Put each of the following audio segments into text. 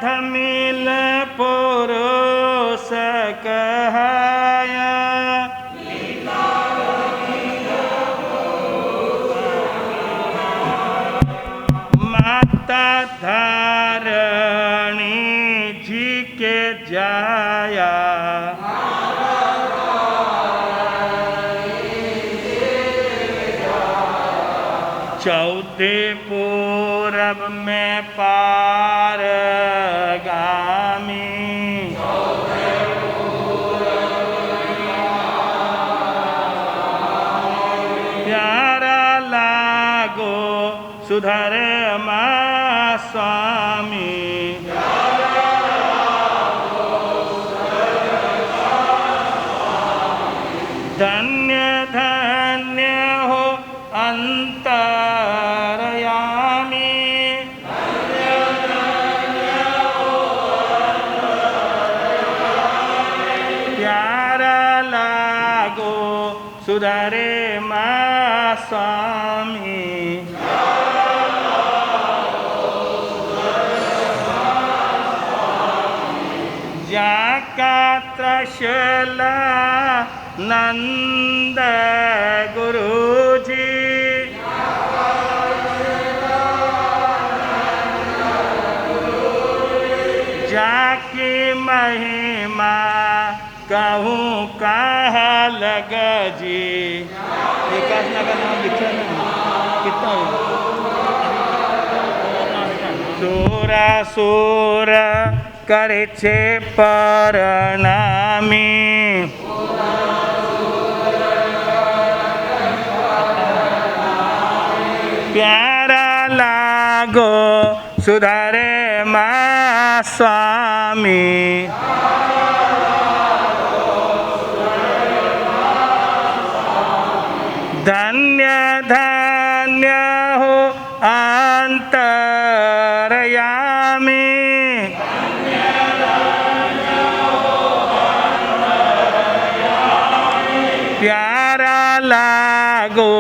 धमिल पुरुष कहाय माता धारणी जी के जाया चौथे पूरब में पार गामी प्यारा लागो सुधर माँ स्वामी धन्य धन्य हो अंतरयामी प्यारा लागो सुधरे माँ स्वामी जाका त्रशला नंद गुरुजी जाकी महिमा कहूँ कहा लग जी विकास नगर नाम लिखा ना कितना सूरा सूर करे छे परनामी प्यारा लागो सुधारे माँ स्वामी धन्य धन्य हो अंतरयामी प्यारा लागो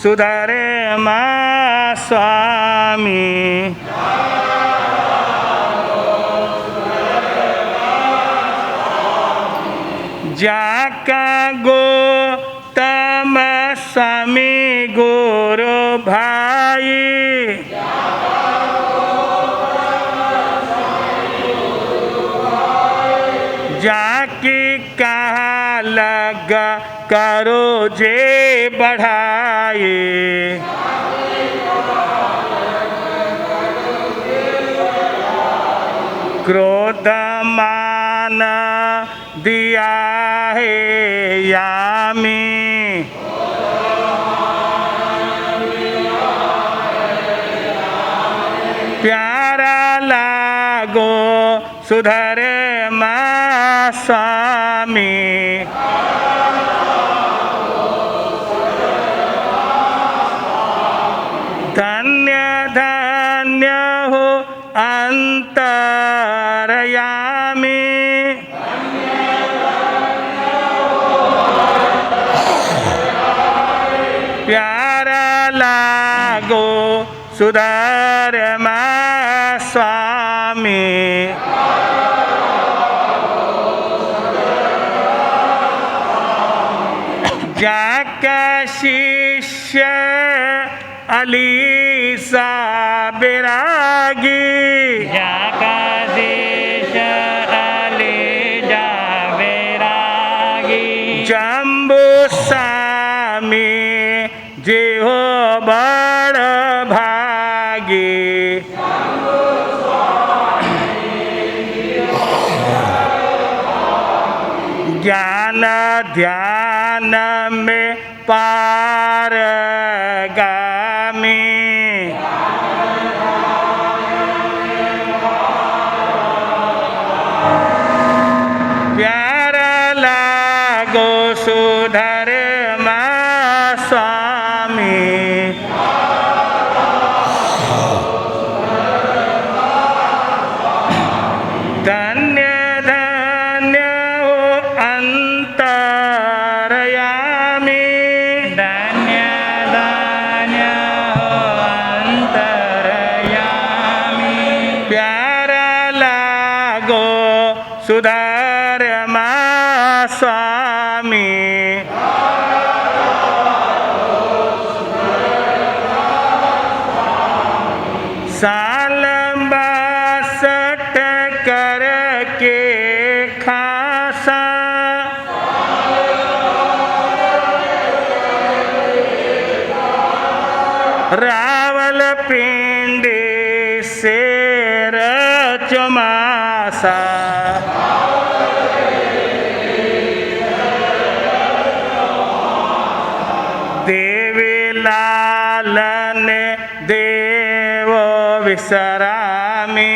सुधरे माँ स्वामी जाका गो तम स्वामी गुरु भाई जाकी कहा लगा करो जे बढ़ाए क्रोध मान दिया है यामी प्यारा लागो सुधरे माँ स्वामी धन्य धन्य हो अंतरयामी प्यारा लागो सुधर माँ स्वामी जाका शिष्य अलीसा बैरागी जाका शिष्य अलीसा बैरागी जम्बू स्वामी जे हो बड़ भागी ज्ञान ध्यान में पार गामी प्यारा लागो सुधर माँ स्वामी धन्य धन्य हो अंतरयामी धन्य धन्य हो अंतरयामी प्यारा સુધારમાં સ્વામી સાલંબા સટ કર કે ખાસા રાવલ પિંડી શેર ચોમાસા દેવી લાલને દેવો વિસરામી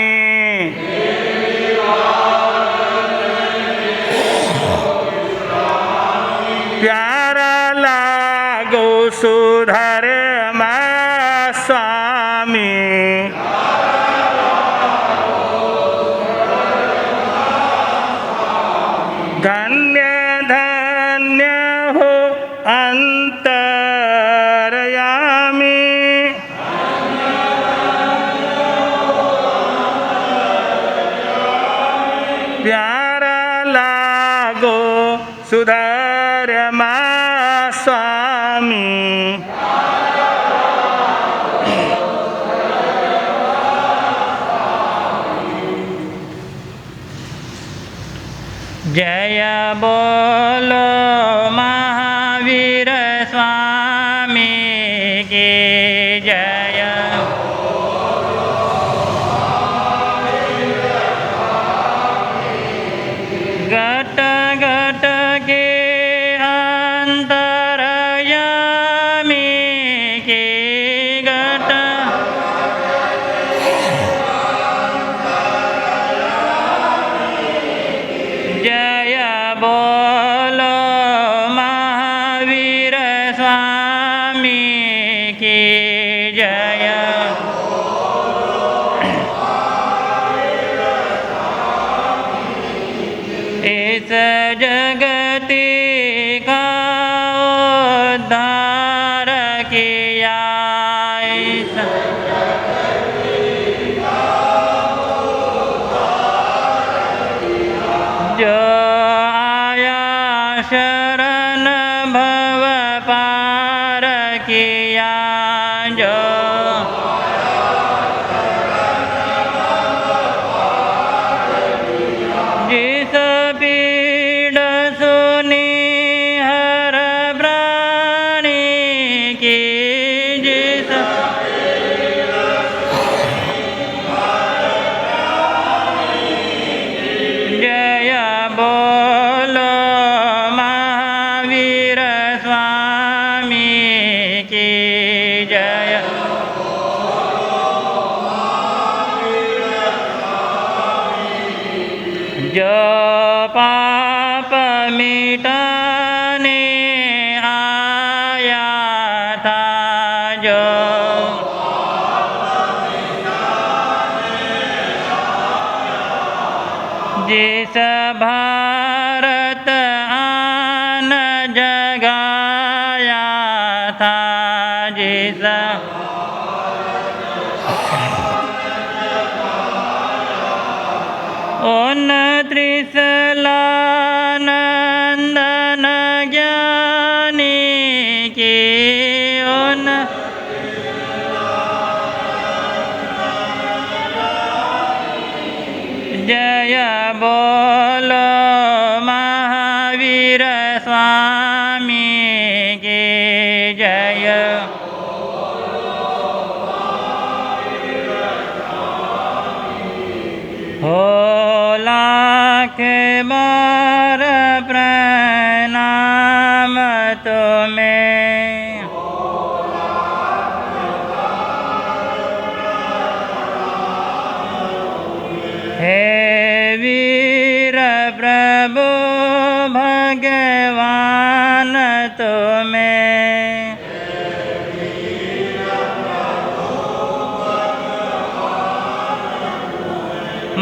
પ્યારા લાગો સુધરમાં સ્વામી ધન્ય ધન્ય હો અંતરયામી પ્યારા લાગો સુધરમાં સ્વામી જય બોલો મહાવીર સ્વામી કી જય ઘટ ઘટ કે અંતરયામી કી ઘટ જય બોલો મહાવીર સ્વામી કી જય इस जगति का उद्धार किया इस जो आया शरण भव पार किया जो जिस पीड़ सुनी हर प्राणी की जिस जय बोलो महावीर स्वामी की जय जो पाप मिटाने आया था जो जिस भारत आन जगाया था जिस उन त्रिशलानंदन ज्ञानी की उन जय बोलो महावीर स्वामी की जय हो लाख बार प्रणाम तुम्हें हे वीर प्रभु भगवान तुम्हें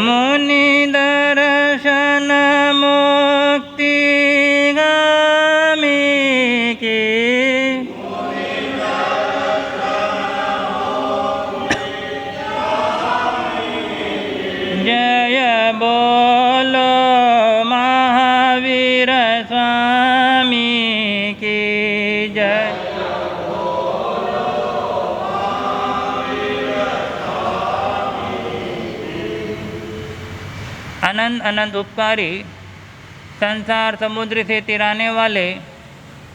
मुनि दर्शन जय। अनंत अनंत उपकारी, संसार समुद्र से तिराने वाले,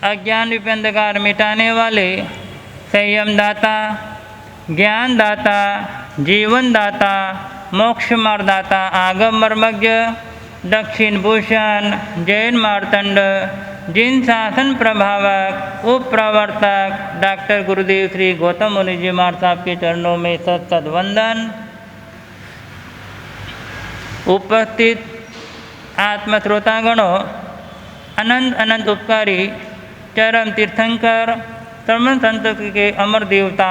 अज्ञान रूपी अंधकार मिटाने वाले, संयम दाता, ज्ञान दाता, जीवन दाता, मोक्ष मार्गदाता, आगम मर्मज्ञ, दक्षिण भूषण, जैन मार्तंड, जिन शासन प्रभावक, उप प्रवर्तक डॉक्टर गुरुदेव श्री गौतम मुनि जी महाराज साहब के चरणों में सत सत वंदन। उपस्थित आत्मश्रोतागणों, अनंत अनंत उपकारी चरम तीर्थंकर श्रमण संतति के अमर देवता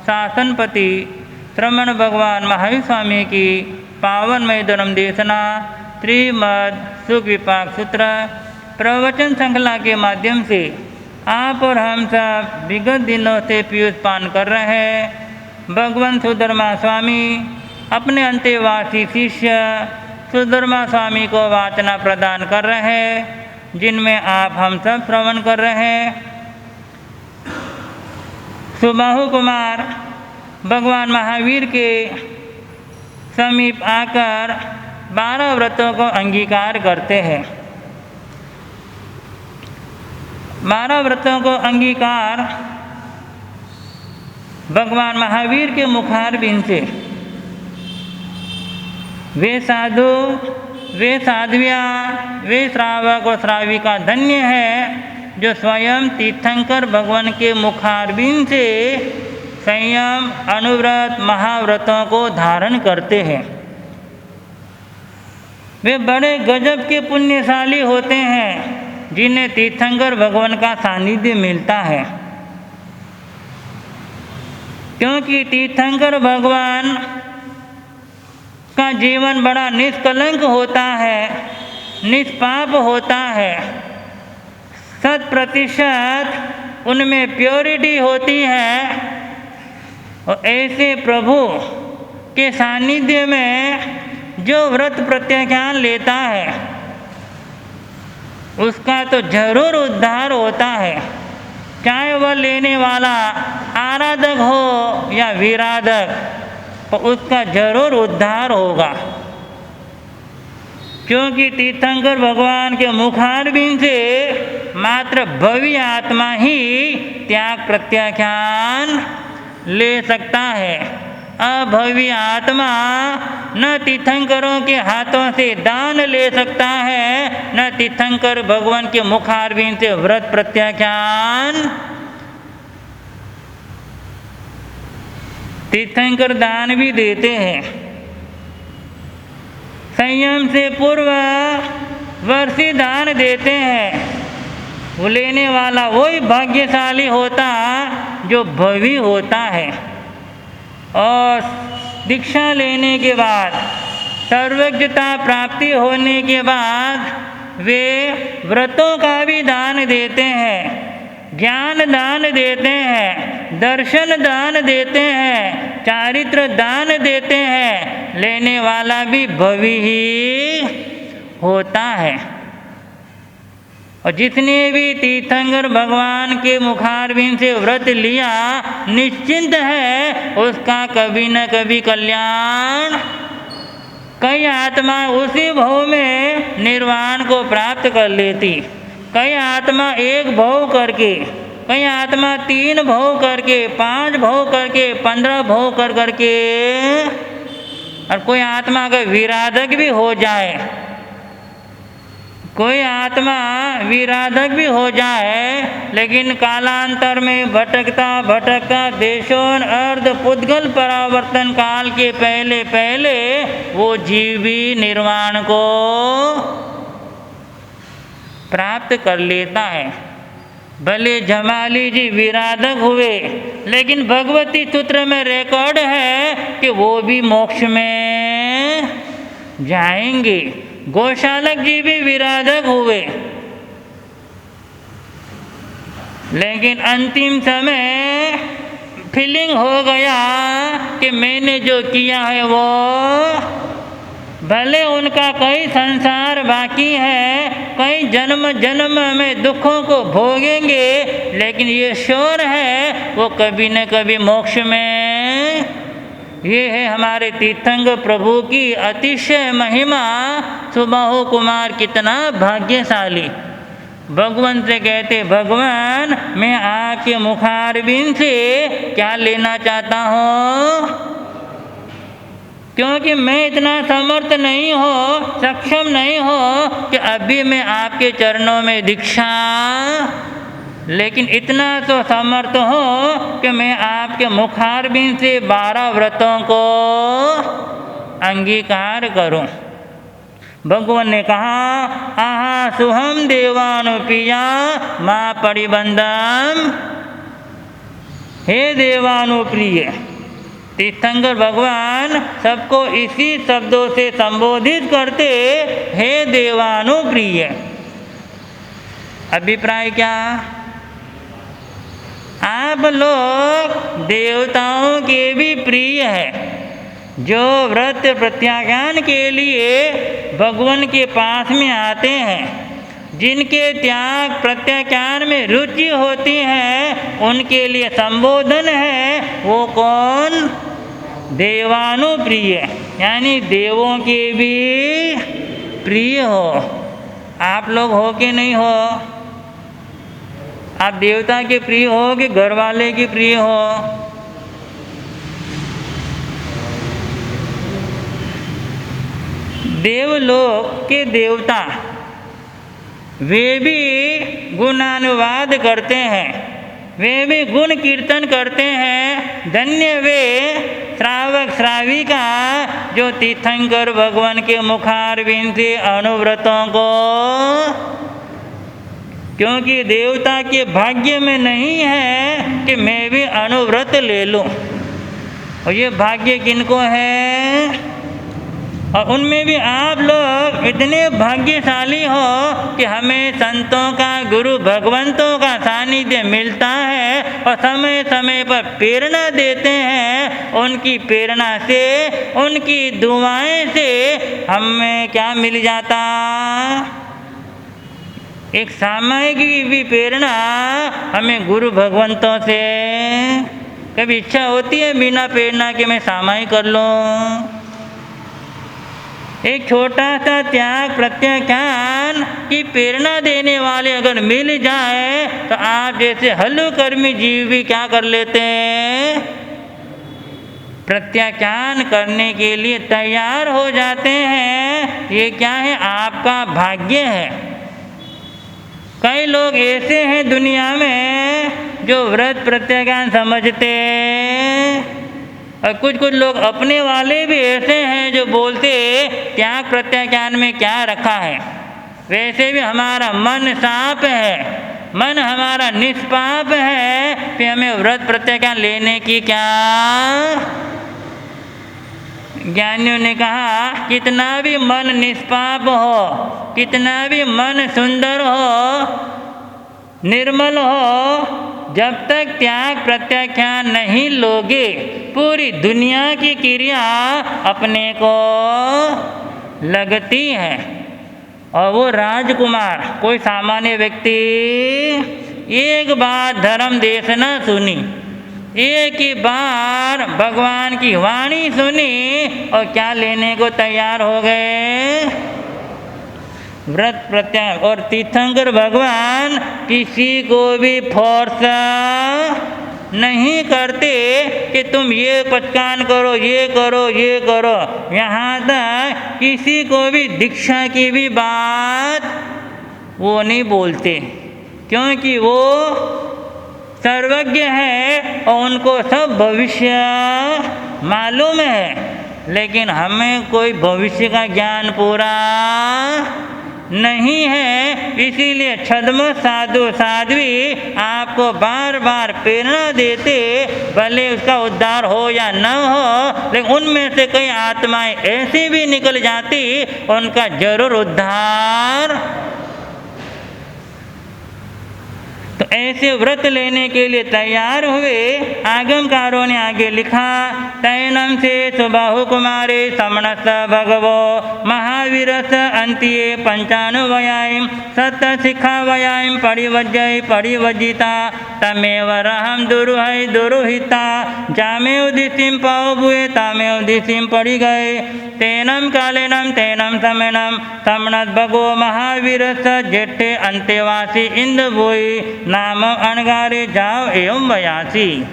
शासनपति श्रमण भगवान महावीर स्वामी की पावनमय धर्म देशना श्रीमद् सुख विपाक सूत्र प्रवचन श्रृंखला के माध्यम से आप और हम सब विगत दिनों से पीयूष पान कर रहे हैं। भगवान सुधर्मा स्वामी अपने अंतेवासी शिष्य सुधर्मा स्वामी को वाचना प्रदान कर रहे हैं, जिनमें आप हम सब श्रवण कर रहे हैं। सुबाहु कुमार भगवान महावीर के समीप आकर 12 व्रतों को अंगीकार करते हैं। 12 व्रतों को अंगीकार भगवान महावीर के मुखारबिंद से वे साधु, वे साध्विया, वे श्रावक और श्राविका धन्य है जो स्वयं तीर्थंकर भगवान के मुखारबिंद से संयम, अनुव्रत, महाव्रतों को धारण करते हैं। वे बड़े गजब के पुण्यशाली होते हैं जिन्हें तीर्थंकर भगवान का सानिध्य मिलता है, क्योंकि तीर्थंकर भगवान का जीवन बड़ा निष्कलंक होता है, निष्पाप होता है, 100% उनमें प्योरिटी होती है। और ऐसे प्रभु के सानिध्य में जो व्रत प्रत्याख्यान लेता है उसका तो जरूर उद्धार होता है, चाहे वह लेने वाला आराधक हो या विराधक, तो उसका जरूर उद्धार होगा, क्योंकि तीर्थंकर भगवान के मुखारबिंद से मात्र भव्य आत्मा ही त्याग प्रत्याख्यान ले सकता है। अभव्य आत्मा न तीर्थंकरों के हाथों से दान ले सकता है, न तीर्थंकर भगवान के मुखारबिंद से व्रत प्रत्याख्यान। तीर्थंकर दान भी देते हैं। संयम से पूर्व वर्षी दान देते हैं। वो लेने वाला वही भाग्यशाली होता जो भवी होता है। और दीक्षा लेने के बाद, सर्वज्ञता प्राप्ति होने के बाद वे व्रतों का भी दान देते हैं, ज्ञान दान देते हैं, दर्शन दान देते हैं, चारित्र दान देते हैं। लेने वाला भी भवी ही होता है। और जिसने भी तीर्थंकर भगवान के मुखारबिंद से व्रत लिया, निश्चिंत है उसका कभी न कभी कल्याण। कई आत्मा उसी भव में निर्वाण को प्राप्त कर लेती, कई आत्मा 1 भव करके, कई आत्मा 3 भव करके, 5 भव करके, 15 भव कर करके, और कोई आत्मा अगर विराधक भी हो जाए, कोई आत्मा विराधक भी हो जाए, लेकिन कालांतर में भटकता भटकता देशों अर्ध पुद्गल परावर्तन काल के पहले पहले वो जीव भी निर्वाण को प्राप्त कर लेता है। भले जमाली जी विराधक हुए, लेकिन भगवती सूत्र में रिकॉर्ड है कि वो भी मोक्ष में जाएंगे। गोशालक जी भी विराधक हुए, लेकिन अंतिम समय फीलिंग हो गया कि मैंने जो किया है वो, भले उनका कई संसार बाकी है, कई जन्म जन्म में दुखों को भोगेंगे, लेकिन ये श्योर है वो कभी न कभी मोक्ष में। ये है हमारे तीर्थंकर प्रभु की अतिशय महिमा। सुबाहु कुमार कितना भाग्यशाली। भगवान से कहते, भगवान मैं आपके मुखारबिंद से क्या लेना चाहता हूँ, क्योंकि मैं इतना समर्थ नहीं हो, सक्षम नहीं हो कि अभी मैं आपके चरणों में दीक्षा, लेकिन इतना तो समर्थ हो कि मैं आपके मुखारबिंद से 12 व्रतों को अंगीकार करूं। भगवान ने कहा, आहा सुहम देवानुप्रिया माँ परिबंधम। हे देवानुप्रिय, तीर्थंकर भगवान सबको इसी शब्दों से संबोधित करते, हे देवानुप्रिय। अभिप्राय क्या? आप लोग देवताओं के भी प्रिय है, जो व्रत प्रत्याख्यान के लिए भगवान के पास में आते हैं, जिनके त्याग प्रत्याख्यान में रुचि होती है, उनके लिए संबोधन है। वो कौन? देवानुप्रिय, यानी देवों के भी प्रिय हो। आप लोग हो कि नहीं हो? आप देवता के प्रिय हो कि घर वाले के प्रिय हो? देवलोक के देवता वे भी गुणानुवाद करते हैं, वे भी गुण कीर्तन करते हैं। धन्य वे श्रावक श्राविका जो तीर्थंकर भगवान के मुखारविंद से अनुव्रतों को, क्योंकि देवता के भाग्य में नहीं है कि मैं भी अनुव्रत ले लूं। और ये भाग्य किनको है? और उनमें भी आप लोग इतने भाग्यशाली हो कि हमें संतों का, गुरु भगवंतों का सानिध्य मिलता है और समय समय पर प्रेरणा देते हैं। उनकी प्रेरणा से, उनकी दुआएं से हमें क्या मिल जाता? एक सामायिक भी प्रेरणा हमें गुरु भगवंतों से। कभी इच्छा होती है बिना प्रेरणा के मैं सामायिक कर लूँ? एक छोटा सा त्याग प्रत्याख्यान की प्रेरणा देने वाले अगर मिल जाए तो आप जैसे हल्लुकर्मी जीव भी क्या कर लेते हैं? प्रत्याख्यान करने के लिए तैयार हो जाते हैं। ये क्या है? आपका भाग्य है। कई लोग ऐसे हैं दुनिया में जो व्रत प्रत्याख्यान समझते हैं, और कुछ कुछ लोग अपने वाले भी ऐसे हैं जो बोलते त्याग प्रत्याख्यान में क्या रखा है। वैसे भी हमारा मन साफ है, मन हमारा निष्पाप है, फिर हमें व्रत प्रत्याख्यान लेने की क्या? ज्ञानियों ने कहा, कितना भी मन निष्पाप हो, कितना भी मन सुंदर हो, निर्मल हो, जब तक त्याग प्रत्याख्यान नहीं लोगे, पूरी दुनिया की क्रिया अपने को लगती है। और वो राजकुमार, कोई सामान्य व्यक्ति, एक बार धर्म देशना सुनी, एक ही बार भगवान की वाणी सुनी और क्या लेने को तैयार हो गए? व्रत प्रत्याख्यान। और तीर्थंकर भगवान किसी को भी फोर्स नहीं करते कि तुम ये प्रत्याख्यान करो, ये करो, ये करो। यहाँ तक किसी को भी दीक्षा की भी बात वो नहीं बोलते, क्योंकि वो सर्वज्ञ है और उनको सब भविष्य मालूम है। लेकिन हमें कोई भविष्य का ज्ञान पूरा नहीं है, इसीलिए छद्म साधु साध्वी आपको बार बार प्रेरणा देते, भले उसका उद्धार हो या न हो, लेकिन उनमें से कई आत्माएं ऐसी भी निकल जाती, उनका जरूर उद्धार। तो ऐसे व्रत लेने के लिए तैयार हुए। आगमकारों ने आगे लिखा, तैनं से सुबाहु कुमारे समणस भगवो महावीरस अन्त्ये पंचानुवयां सत्य शिक्षावयां परिवज्य परिवजिता तमेव रहम दुरुहै दुरुहिता जामेव दिशिं पावुए तामेव दिशिं पड़ी गए तेनम कालेनम तेनम समयनम समणत भगो महावीरस जेठे अंत्यवासी इंद्र बोई नाम अनगारे जाओ एवं बयासी।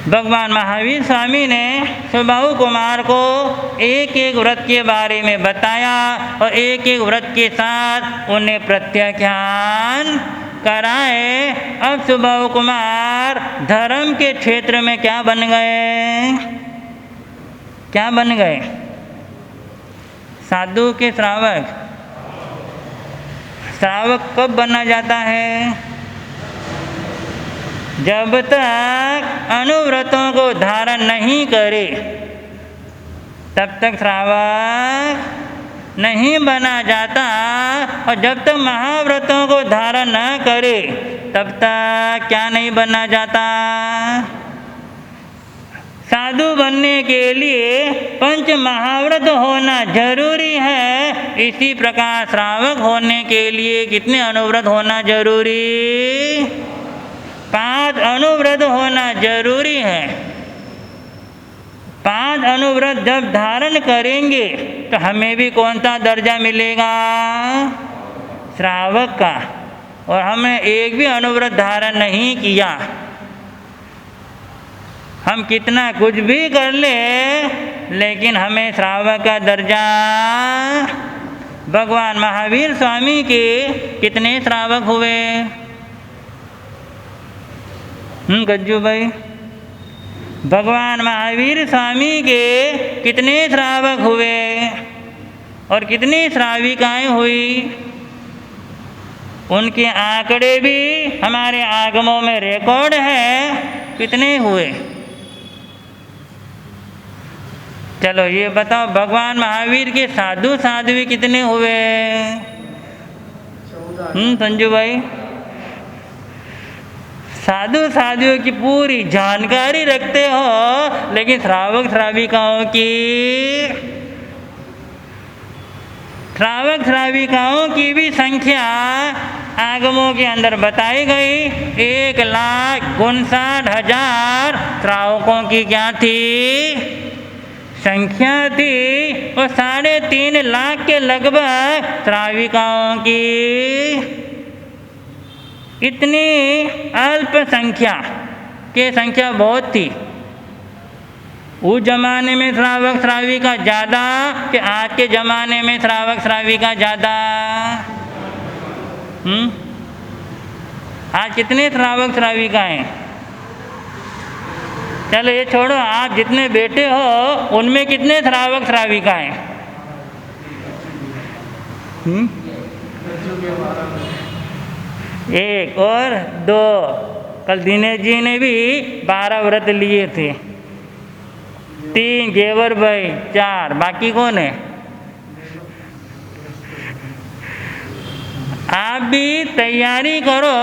भगवान महावीर स्वामी ने सुबाहु कुमार को एक एक व्रत के बारे में बताया और एक एक व्रत के साथ उन्हें प्रत्याख्यान कराए। अब सुबाहु कुमार धर्म के क्षेत्र में क्या बन गए? क्या बन गए? साधु के श्रावक। श्रावक कब बना जाता है? जब तक अनुव्रतों को धारण नहीं करे तब तक श्रावक नहीं बना जाता, और जब तक महाव्रतों को धारण न करे तब तक क्या नहीं बना जाता? साधु बनने के लिए पंच महाव्रत होना जरूरी है। इसी प्रकार श्रावक होने के लिए कितने अनुव्रत होना जरूरी? 5 अनुव्रत होना जरूरी है। 5 अनुव्रत जब धारण करेंगे तो हमें भी कौन सा दर्जा मिलेगा? श्रावक का। और हमने एक भी अनुव्रत धारण नहीं किया, हम कितना कुछ भी कर ले लेकिन हमें श्रावक का दर्जा। भगवान महावीर स्वामी के कितने श्रावक हुए? गज्जू भाई, भगवान महावीर स्वामी के कितने श्रावक हुए और कितनी श्राविकाएं हुई? उनके आंकड़े भी हमारे आगमों में रिकॉर्ड है, कितने हुए? चलो ये बताओ, भगवान महावीर के साधु साध्वी कितने हुए? संजू भाई, साधु साधुओं की पूरी जानकारी रखते हो, लेकिन श्रावक श्राविकाओं की भी संख्या आगमों के अंदर बताई गई। 1,59,000 श्रावकों की क्या थी? संख्या थी। और 3.5 लाख के लगभग श्राविकाओं की इतनी अल्प संख्या के संख्या बहुत थी। उस जमाने में श्रावक श्राविका ज़्यादा कि आज के ज़माने में श्रावक श्राविका ज़्यादा? आज कितने श्रावक श्राविका हैं? चलो ये छोड़ो, आप जितने बेटे हो उनमें कितने श्रावक श्राविका हैं? एक और 2। कल दिनेश जी ने भी 12 व्रत लिए थे। 3 गेवर भाई, 4 बाकी कौन है? आप भी तैयारी करो।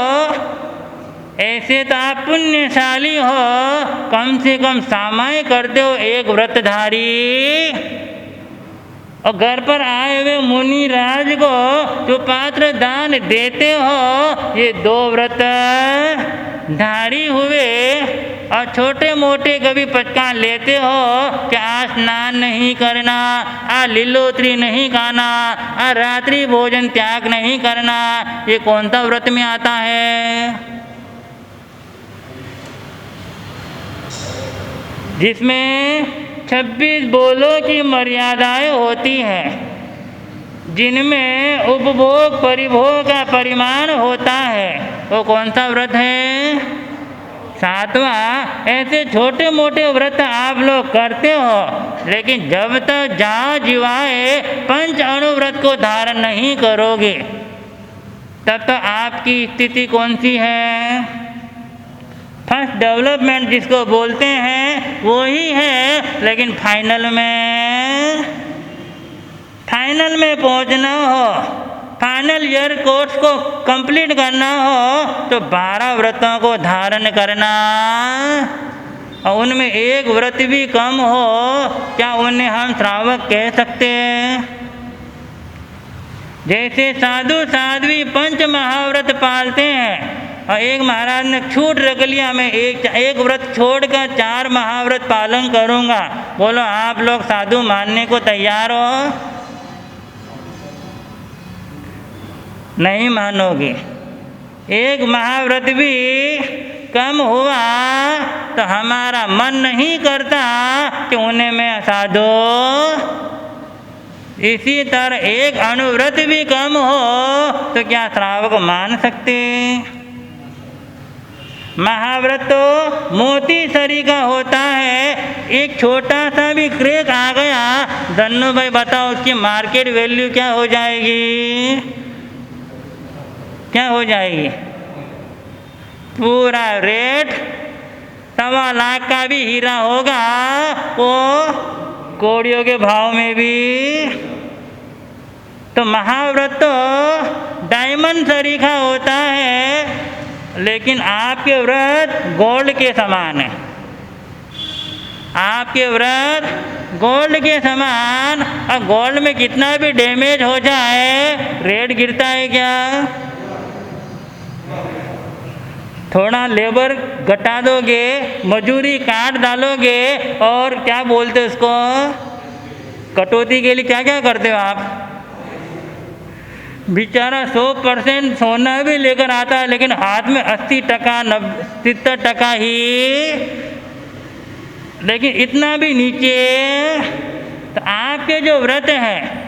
ऐसे तो आप पुण्यशाली हो, कम से कम सामाय करते हो 1 व्रतधारी, और घर पर आए हुए मुनि राज को जो पात्र दान देते हो, ये 2 व्रत धारी हुए। और छोटे मोटे कभी पचकान लेते हो कि आज स्नान नहीं करना, आज लीलोत्री नहीं खाना, आज रात्रि भोजन त्याग नहीं करना, ये कौन सा व्रत में आता है? जिसमें 26 बोलों की मर्यादाएं होती हैं, जिनमें उपभोग परिभोग का परिमाण होता है, वो कौन सा व्रत है? 7वां। ऐसे छोटे मोटे व्रत आप लोग करते हो, लेकिन जब तक जान जीवाए पंच अनुव्रत को धारण नहीं करोगे तब तक आपकी स्थिति कौन सी है? फर्स्ट डेवलपमेंट जिसको बोलते हैं वो ही है, लेकिन फाइनल में पहुंचना हो, फाइनल ईयर कोर्स को कंप्लीट करना हो तो 12 व्रतों को धारण करना और उनमें एक व्रत भी कम हो, क्या उन्हें हम श्रावक कह सकते हैं? जैसे साधु साध्वी पंच महाव्रत पालते हैं और एक महाराज ने छूट रख लिया, मैं एक व्रत छोड़कर 4 महाव्रत पालन करूंगा, बोलो आप लोग साधु मानने को तैयार हो? नहीं मानोगे। एक महाव्रत भी कम हुआ तो हमारा मन नहीं करता कि उन्हें मैं साधो। इसी तरह एक अनुव्रत भी कम हो तो क्या श्रावक मान सकते? महाव्रत तो मोती सरी का होता है, एक छोटा सा भी क्रेक आ गया, धन्नू भाई बताओ उसकी मार्केट वैल्यू क्या हो जाएगी? क्या हो जाएगी? पूरा रेट 1.25 लाख का भी हीरा होगा वो कौड़ियों के भाव में भी। तो महाव्रत तो डायमंड सरीखा होता है, लेकिन आपके व्रत गोल्ड के समान है। आपके व्रत गोल्ड के समान, और गोल्ड में कितना भी डैमेज हो जाए रेट गिरता है क्या? थोड़ा लेबर घटा दोगे, मजूरी काट डालोगे, और क्या बोलते उसको, कटौती के लिए क्या क्या करते हो आप? बेचारा 100% सोना भी लेकर आता है, लेकिन हाथ में 80% 70% ही, लेकिन इतना भी नीचे। तो आपके जो व्रत हैं,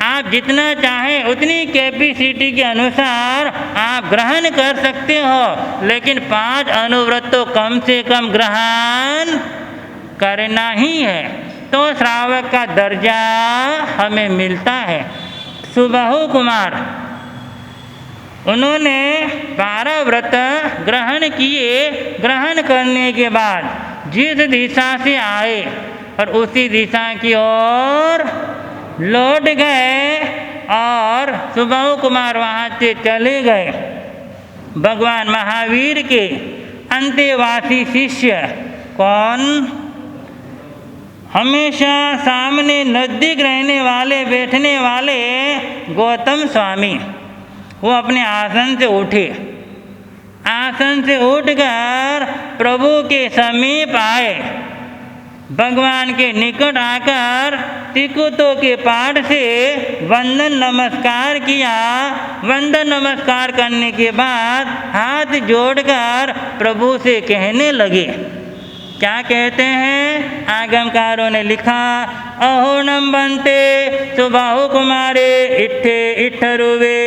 आप जितना चाहें उतनी कैपेसिटी के अनुसार आप ग्रहण कर सकते हो, लेकिन 5 अनुव्रत तो कम से कम ग्रहण करना ही है, तो श्रावक का दर्जा हमें मिलता है। सुबाहु कुमार उन्होंने 12 व्रत ग्रहण किए। ग्रहण करने के बाद जिस दिशा से आए और उसी दिशा की ओर लौट गए, और सुबाहु कुमार वहाँ से चले गए। भगवान महावीर के अंतेवासी शिष्य कौन? हमेशा सामने नज़दीक रहने वाले, बैठने वाले गौतम स्वामी, वो अपने आसन से उठे। आसन से उठकर प्रभु के समीप आए, भगवान के निकट आकर त्रिकुटों के पाठ से वंदन नमस्कार किया। वंदन नमस्कार करने के बाद हाथ जोड़कर प्रभु से कहने लगे। क्या कहते हैं? आगमकारों ने लिखा, अहोनम बनते सुबाहु कुमारे इट्ठे इट्ठरुवे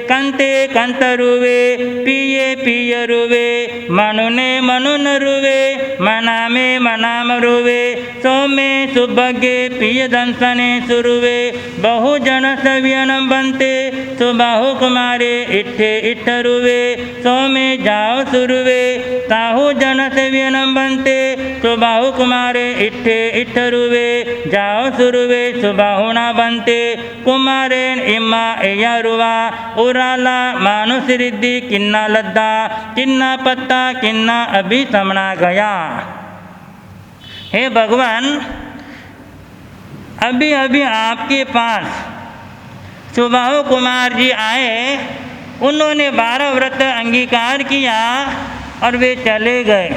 कंते कंतरुवे पिये पियरुवे मनुने मनुन रुवे मनामे मनाम रुवे सोमे सुभगे पिय दंसने सुरुवे बहुजन सव्यनम बनते सुबाहु कुमारे इट्ठे इट्ठरुवे सोमे जाओ सुरुवे ताहु जन सव्यनम बनते सुबाहु कुमारे इट्ठे इट्ठरुवे जाओ सुरुवे सुबाहुना बनते कुमारेन इम्मा एयरुवा उराला मानुष रिद्धि किन्ना लद्दा किन्ना पत्ता किन्ना अभी समना गया। हे भगवान, अभी अभी आपके पास सुबाहु कुमार जी आए, उन्होंने 12 व्रत अंगीकार किया और वे चले गए।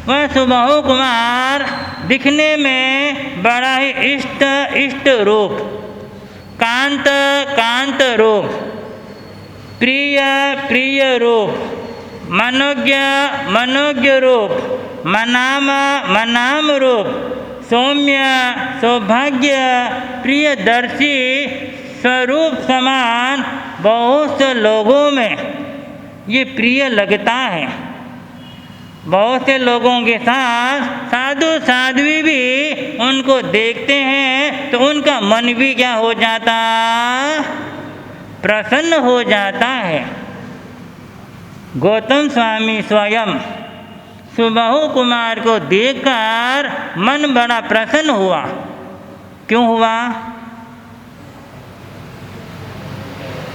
वह सुबाहु कुमार दिखने में बड़ा ही इष्ट रूप, कांत कांत रूप, प्रिय प्रिय रूप, मनोज्ञ मनोज्ञ रूप, मनाम मनाम रूप, सौम्य सौभाग्य प्रियदर्शी स्वरूप समान बहुत से लोगों में ये प्रिय लगता है। बहुत से लोगों के साथ साधु साध्वी भी उनको देखते हैं तो उनका मन भी क्या हो जाता? प्रसन्न हो जाता है। गौतम स्वामी स्वयं सुबाहु कुमार को देखकर मन बड़ा प्रसन्न हुआ। क्यों हुआ?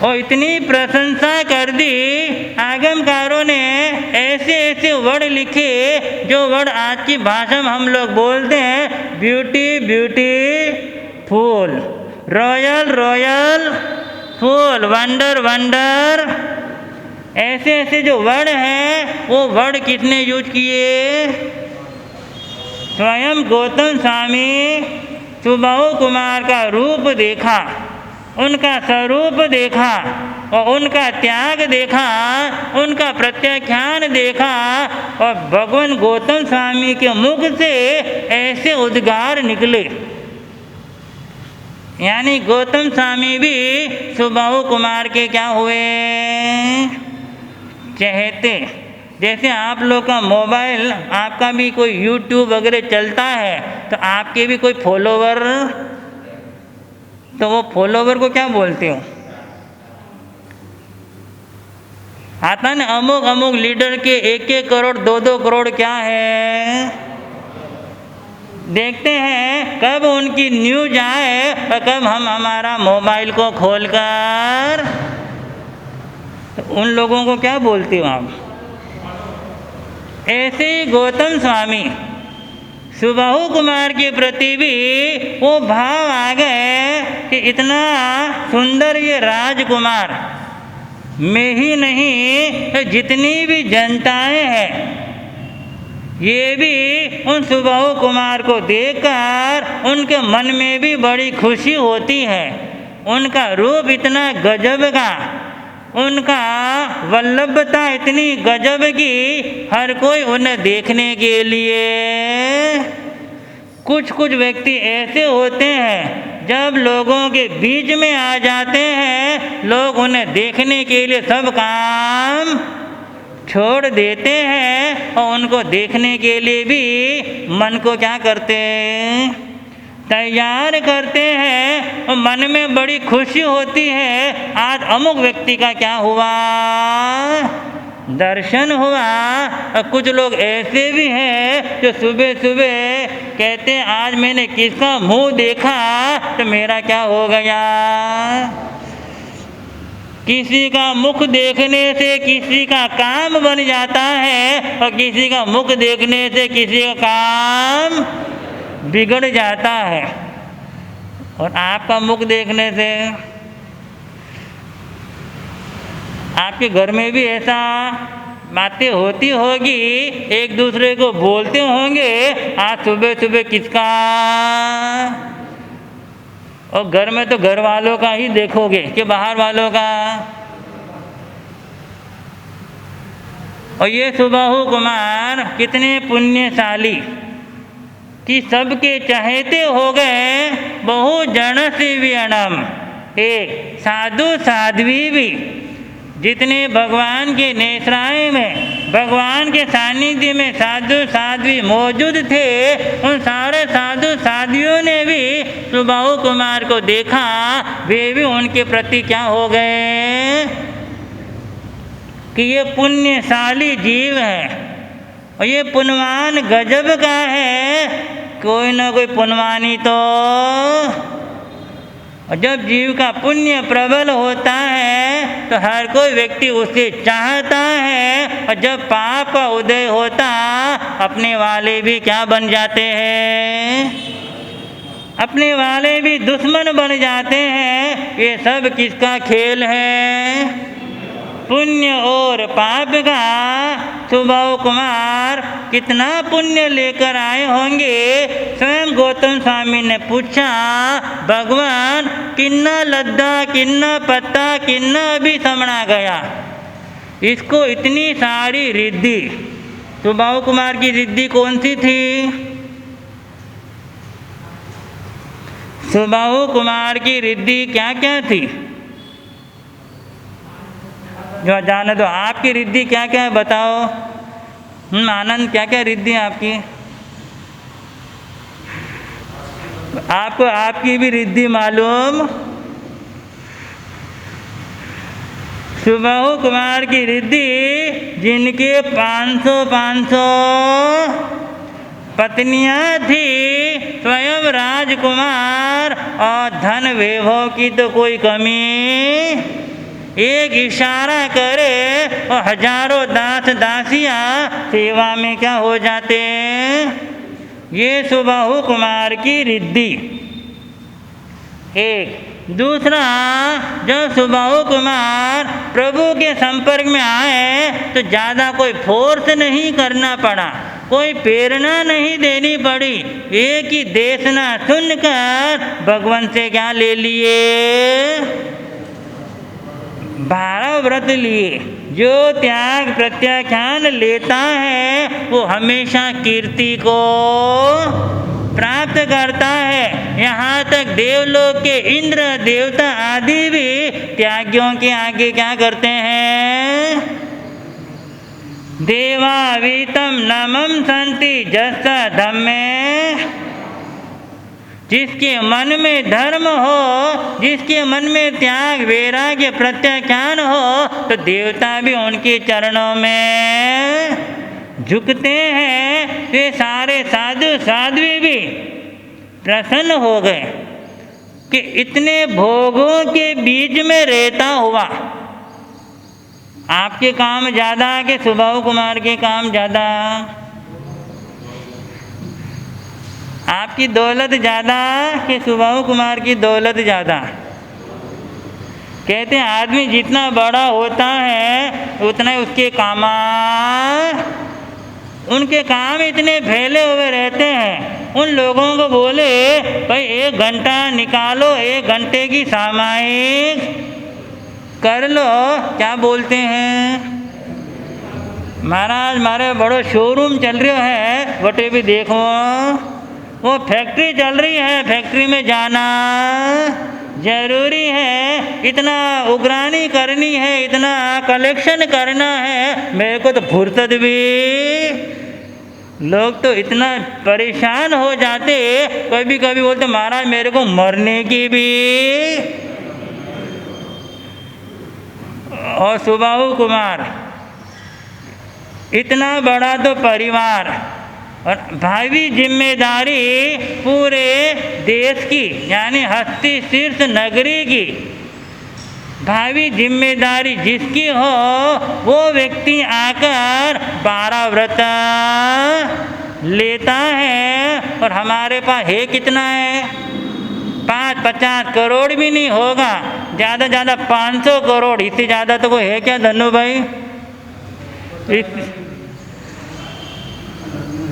और इतनी प्रशंसा कर दी। आगमकारों ने ऐसे ऐसे वर्ड लिखे जो वर्ड आज की भाषा में हम लोग बोलते हैं, beauty beauty full, royal royal full, wonder wonder. ऐसे ऐसे जो वर्ड हैं वो वर्ड किसने यूज किए? स्वयं गौतम स्वामी सुबाहु कुमार का रूप देखा, उनका स्वरूप देखा और उनका त्याग देखा, उनका प्रत्याख्यान देखा और भगवान गौतम स्वामी के मुख से ऐसे उद्गार निकले। यानी गौतम स्वामी भी सुबाहु कुमार के क्या हुए? चहेते। जैसे आप लोग का मोबाइल, आपका भी कोई यूट्यूब वगैरह चलता है तो आपके भी कोई फॉलोवर, तो वो फॉलोवर को क्या बोलते हो? आता ना अमुक अमुक लीडर के 1-1 करोड़ 2-2 करोड़ क्या है। देखते हैं कब उनकी न्यूज आए और कब हम हमारा मोबाइल को खोलकर, तो उन लोगों को क्या बोलते हो आप? ऐसे ही गौतम स्वामी सुबाहु कुमार के प्रति भी वो भाव आ गए कि इतना सुंदर ये राजकुमार, मैं ही नहीं जितनी भी जनताएं हैं ये भी उन सुबाहु कुमार को देखकर उनके मन में भी बड़ी खुशी होती है। उनका रूप इतना गजब का, उनका वल्लभता इतनी गजब की, हर कोई उन्हें देखने के लिए। कुछ कुछ व्यक्ति ऐसे होते हैं जब लोगों के बीच में आ जाते हैं, लोग उन्हें देखने के लिए सब काम छोड़ देते हैं और उनको देखने के लिए भी मन को क्या करते हैं? तैयार करते हैं और मन में बड़ी खुशी होती है। आज अमुक व्यक्ति का क्या हुआ? दर्शन हुआ। और कुछ लोग ऐसे भी हैं जो सुबह सुबह कहते हैं आज मैंने किसका मुंह देखा तो मेरा क्या हो गया। किसी का मुख देखने से किसी का काम बन जाता है और किसी का मुख देखने से किसी का काम बिगड़ जाता है। और आपका मुख देखने से आपके घर में भी ऐसा बातें होती होगी, एक दूसरे को बोलते होंगे आज सुबह सुबह किसका, और घर में तो घर वालों का ही देखोगे कि बाहर वालों का। और ये सुबाहु कुमार कितने पुण्यशाली कि सबके चहेते हो गए। बहु जन से व्यणम, एक साधु साध्वी भी, जितने भगवान के नेत्राएं में, भगवान के सानिध्य में साधु साध्वी मौजूद थे, उन सारे साधु साध्वियों ने भी सुबाहु कुमार को देखा। वे भी उनके प्रति क्या हो गए कि ये पुण्यशाली जीव है और ये पुण्यवान गजब का है। कोई ना कोई पुण्यवानी तो, और जब जीव का पुण्य प्रबल होता है तो हर कोई व्यक्ति उसे चाहता है, और जब पाप का उदय होता अपने वाले भी क्या बन जाते हैं, अपने वाले भी दुश्मन बन जाते हैं। ये सब किसका खेल है? पुण्य और पाप का। सुबाहु कुमार कितना पुण्य लेकर आए होंगे। स्वयं गौतम स्वामी ने पूछा, भगवान किन्ना लद्दा किन्ना पत्ता किन्ना अभी समणा गया, इसको इतनी सारी रिद्धि। सुबाहु कुमार की रिद्धि कौन सी थी? सुबाहु कुमार की रिद्धि क्या क्या थी जो जाने दो। आपकी रिद्धि क्या क्या है बताओ। आनंद क्या क्या रिद्धि है आपकी? आपको आपकी भी रिद्धि मालूम? सुबाहु कुमार की रिद्धि, जिनके 500 पत्नियां थी, स्वयं राजकुमार, और धन वैभव की तो कोई कमी एक इशारा करे और हजारों दास दासियाँ सेवा में क्या हो जाते हैं। ये सुबाहु कुमार की रिद्धि। एक दूसरा, जब सुबाहु कुमार प्रभु के संपर्क में आए तो ज़्यादा कोई फोर्स नहीं करना पड़ा, कोई प्रेरणा नहीं देनी पड़ी, एक ही देशना सुनकर भगवान से क्या ले लिए, 12 व्रत लिए। जो त्याग प्रत्याख्यान लेता है वो हमेशा कीर्ति को प्राप्त करता है। यहाँ तक देवलोक के इंद्र देवता आदि भी त्यागियों के आगे क्या करते हैं। देवावीतम नमम संति जस्सा धम्मे। जिसके मन में धर्म हो, जिसके मन में त्याग वैराग्य प्रत्याख्यान हो, तो देवता भी उनके चरणों में झुकते हैं। वे सारे साधु साध्वी भी प्रसन्न हो गए कि इतने भोगों के बीच में रहता हुआ आपके काम ज़्यादा कि सुबाहु कुमार के काम ज़्यादा, आपकी दौलत ज़्यादा कि सुबाहु कुमार की दौलत ज़्यादा। कहते हैं आदमी जितना बड़ा होता है उतना ही उसके काम, उनके काम इतने फैले हुए रहते हैं। उन लोगों को बोले भाई 1 घंटा निकालो, 1 घंटे की सामायिक कर लो, क्या बोलते हैं, महाराज मारे बड़ो शोरूम चल रहा है, वटे भी देखो वो फैक्ट्री चल रही है, फैक्ट्री में जाना जरूरी है, इतना उगरानी करनी है, इतना कलेक्शन करना है, मेरे को तो फुर्सत भी। लोग तो इतना परेशान हो जाते, कभी कभी बोलते महाराज मेरे को मरने की भी। और सुबाहु कुमार इतना बड़ा तो परिवार और भावी जिम्मेदारी पूरे देश की यानी हस्ती शीर्ष नगरी की भावी जिम्मेदारी जिसकी हो वो व्यक्ति आकर 12 व्रत लेता है। और हमारे पास है कितना है, 5-50 करोड़ भी नहीं होगा, ज़्यादा ज़्यादा 500 करोड़, इससे ज़्यादा तो कोई है क्या धनु भाई।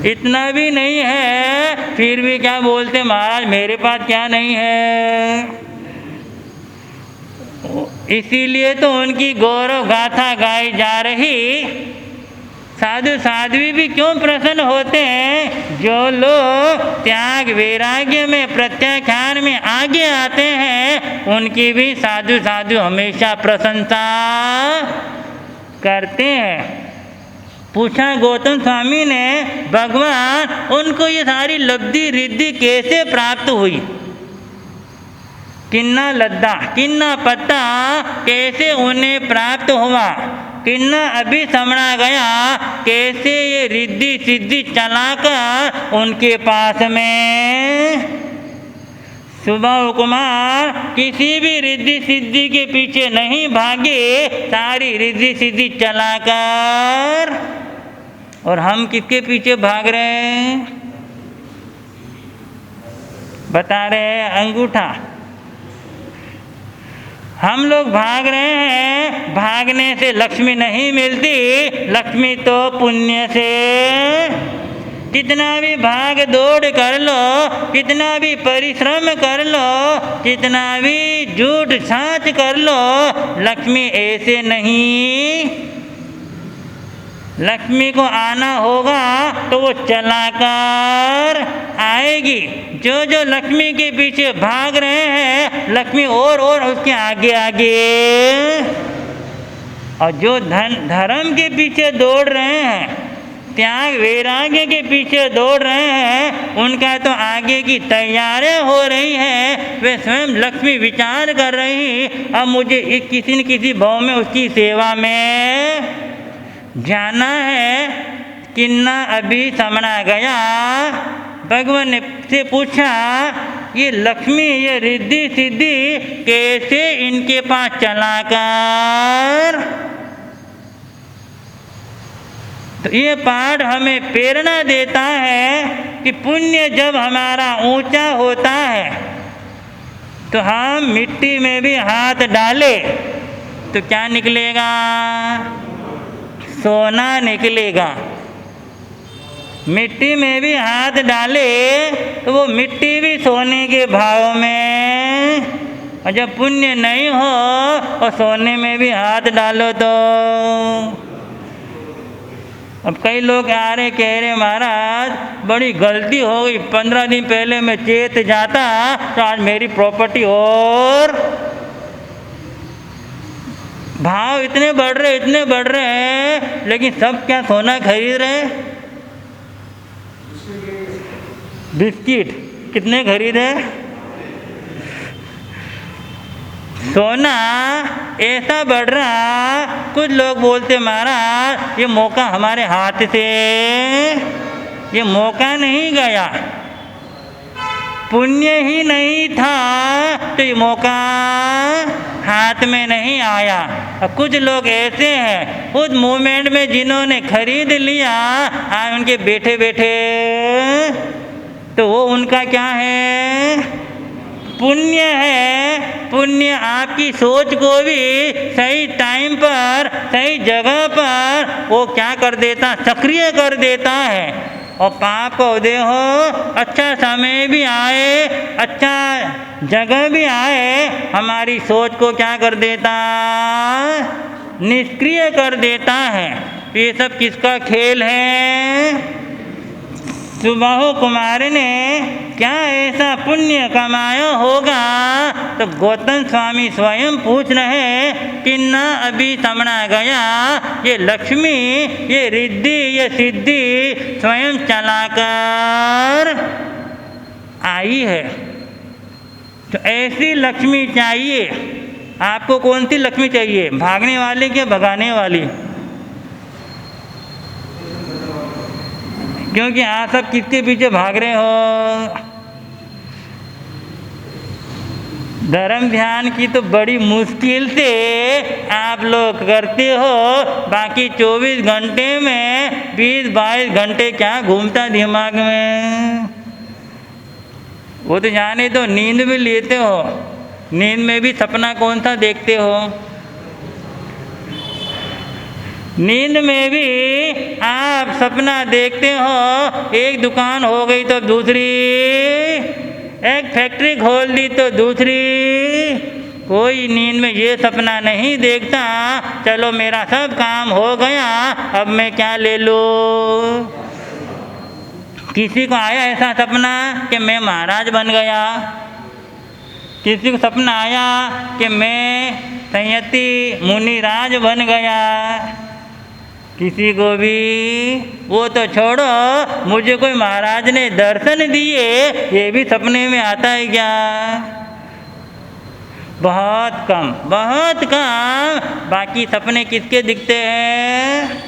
इतना भी नहीं है, फिर भी क्या बोलते महाराज मेरे पास क्या नहीं है। इसीलिए तो उनकी गौरव गाथा गाई जा रही। साधु साध्वी भी क्यों प्रसन्न होते हैं, जो लोग त्याग वैराग्य में प्रत्याख्यान में आगे आते हैं उनकी भी साधु साधु हमेशा प्रशंसा करते हैं। पूछा गौतम स्वामी ने भगवान उनको ये सारी लब्धि रिद्धि कैसे प्राप्त हुई, किन्ना लद्दा किन्ना पत्ता कैसे उन्हें प्राप्त हुआ, किन्ना अभी समझा गया कैसे ये रिद्धि सिद्धि चलाकर उनके पास में। सुबाहु कुमार किसी भी रिद्धि सिद्धि के पीछे नहीं भागे, सारी रिद्धि सिद्धि चलाकर। और हम किसके पीछे भाग रहे हैं, बता रहे हैं अंगूठा। हम लोग भाग रहे हैं, भागने से लक्ष्मी नहीं मिलती, लक्ष्मी तो पुण्य से। कितना भी भाग दौड़ कर लो, कितना भी परिश्रम कर लो, कितना भी झूठ साच कर लो, लक्ष्मी ऐसे नहीं। लक्ष्मी को आना होगा तो वो चलाकर आएगी। जो जो लक्ष्मी के पीछे भाग रहे हैं लक्ष्मी और उसके आगे आगे। और जो धर्म के पीछे दौड़ रहे हैं, त्याग वैराग्य के पीछे दौड़ रहे हैं, उनका तो आगे की तैयारियां हो रही हैं। वे स्वयं लक्ष्मी विचार कर रही अब मुझे किसी न किसी भाव में उसकी सेवा में जाना है। किन्ना अभी समझा गया। भगवान ने से पूछा ये लक्ष्मी, ये रिद्धि सिद्धि कैसे इनके पास चला कर। तो ये पाठ हमें प्रेरणा देता है कि पुण्य जब हमारा ऊंचा होता है तो हम मिट्टी में भी हाथ डाले तो क्या निकलेगा? सोना निकलेगा। मिट्टी में भी हाथ डाले तो वो मिट्टी भी सोने के भाव में, और जब पुण्य नहीं हो और सोने में भी हाथ डालो तो। अब कई लोग आ रहे कह रहे महाराज बड़ी गलती हो गई, 15 दिन पहले मैं चेत जाता तो आज मेरी प्रॉपर्टी और। भाव इतने बढ़ रहे हैं, लेकिन सब क्या सोना खरीद रहे? बिस्किट कितने खरीदे? सोना ऐसा बढ़ रहा, कुछ लोग बोलते महाराज ये मौका हमारे हाथ से, ये मौका नहीं गया, पुण्य ही नहीं था तो ये मौका हाथ में नहीं आया। और कुछ लोग ऐसे हैं उस मोमेंट में जिन्होंने खरीद लिया, आज उनके बैठे बैठे तो वो उनका क्या है? पुण्य है। पुण्य आपकी सोच को भी सही टाइम पर, सही जगह पर वो क्या कर देता? सक्रिय कर देता है। और पाप को देखो, अच्छा समय भी आए, अच्छा जगह भी आए, हमारी सोच को क्या कर देता? निष्क्रिय कर देता है। ये सब किसका खेल है? सुबाहु कुमार ने क्या ऐसा पुण्य कमाया होगा? तो गौतम स्वामी स्वयं पूछ रहे कि न अभी समझा गया, ये लक्ष्मी, ये रिद्धि, ये सिद्धि स्वयं चलाकर आई है। तो ऐसी लक्ष्मी चाहिए। आपको कौन सी लक्ष्मी चाहिए? भागने वाली क्या भगाने वाली? क्योंकि आप सब किसके पीछे भाग रहे हो? धर्म ध्यान की तो बड़ी मुश्किल से आप लोग करते हो, बाकी 24 घंटे में 20-22 घंटे क्या घूमता दिमाग में? वो तो जाने दो, नींद भी लेते हो, नींद में भी सपना कौन सा देखते हो? नींद में भी आप सपना देखते हो, एक दुकान हो गई तो दूसरी, एक फैक्ट्री खोल दी तो दूसरी। कोई नींद में ये सपना नहीं देखता चलो मेरा सब काम हो गया, अब मैं क्या ले लूँ। किसी को आया ऐसा सपना कि मैं महाराज बन गया? किसी को सपना आया कि मैं संयति मुनिराज बन गया? किसी को भी वो तो छोड़ो, मुझे कोई महाराज ने दर्शन दिए, ये भी सपने में आता है क्या? बहुत कम, बहुत कम। बाकी सपने किसके दिखते हैं?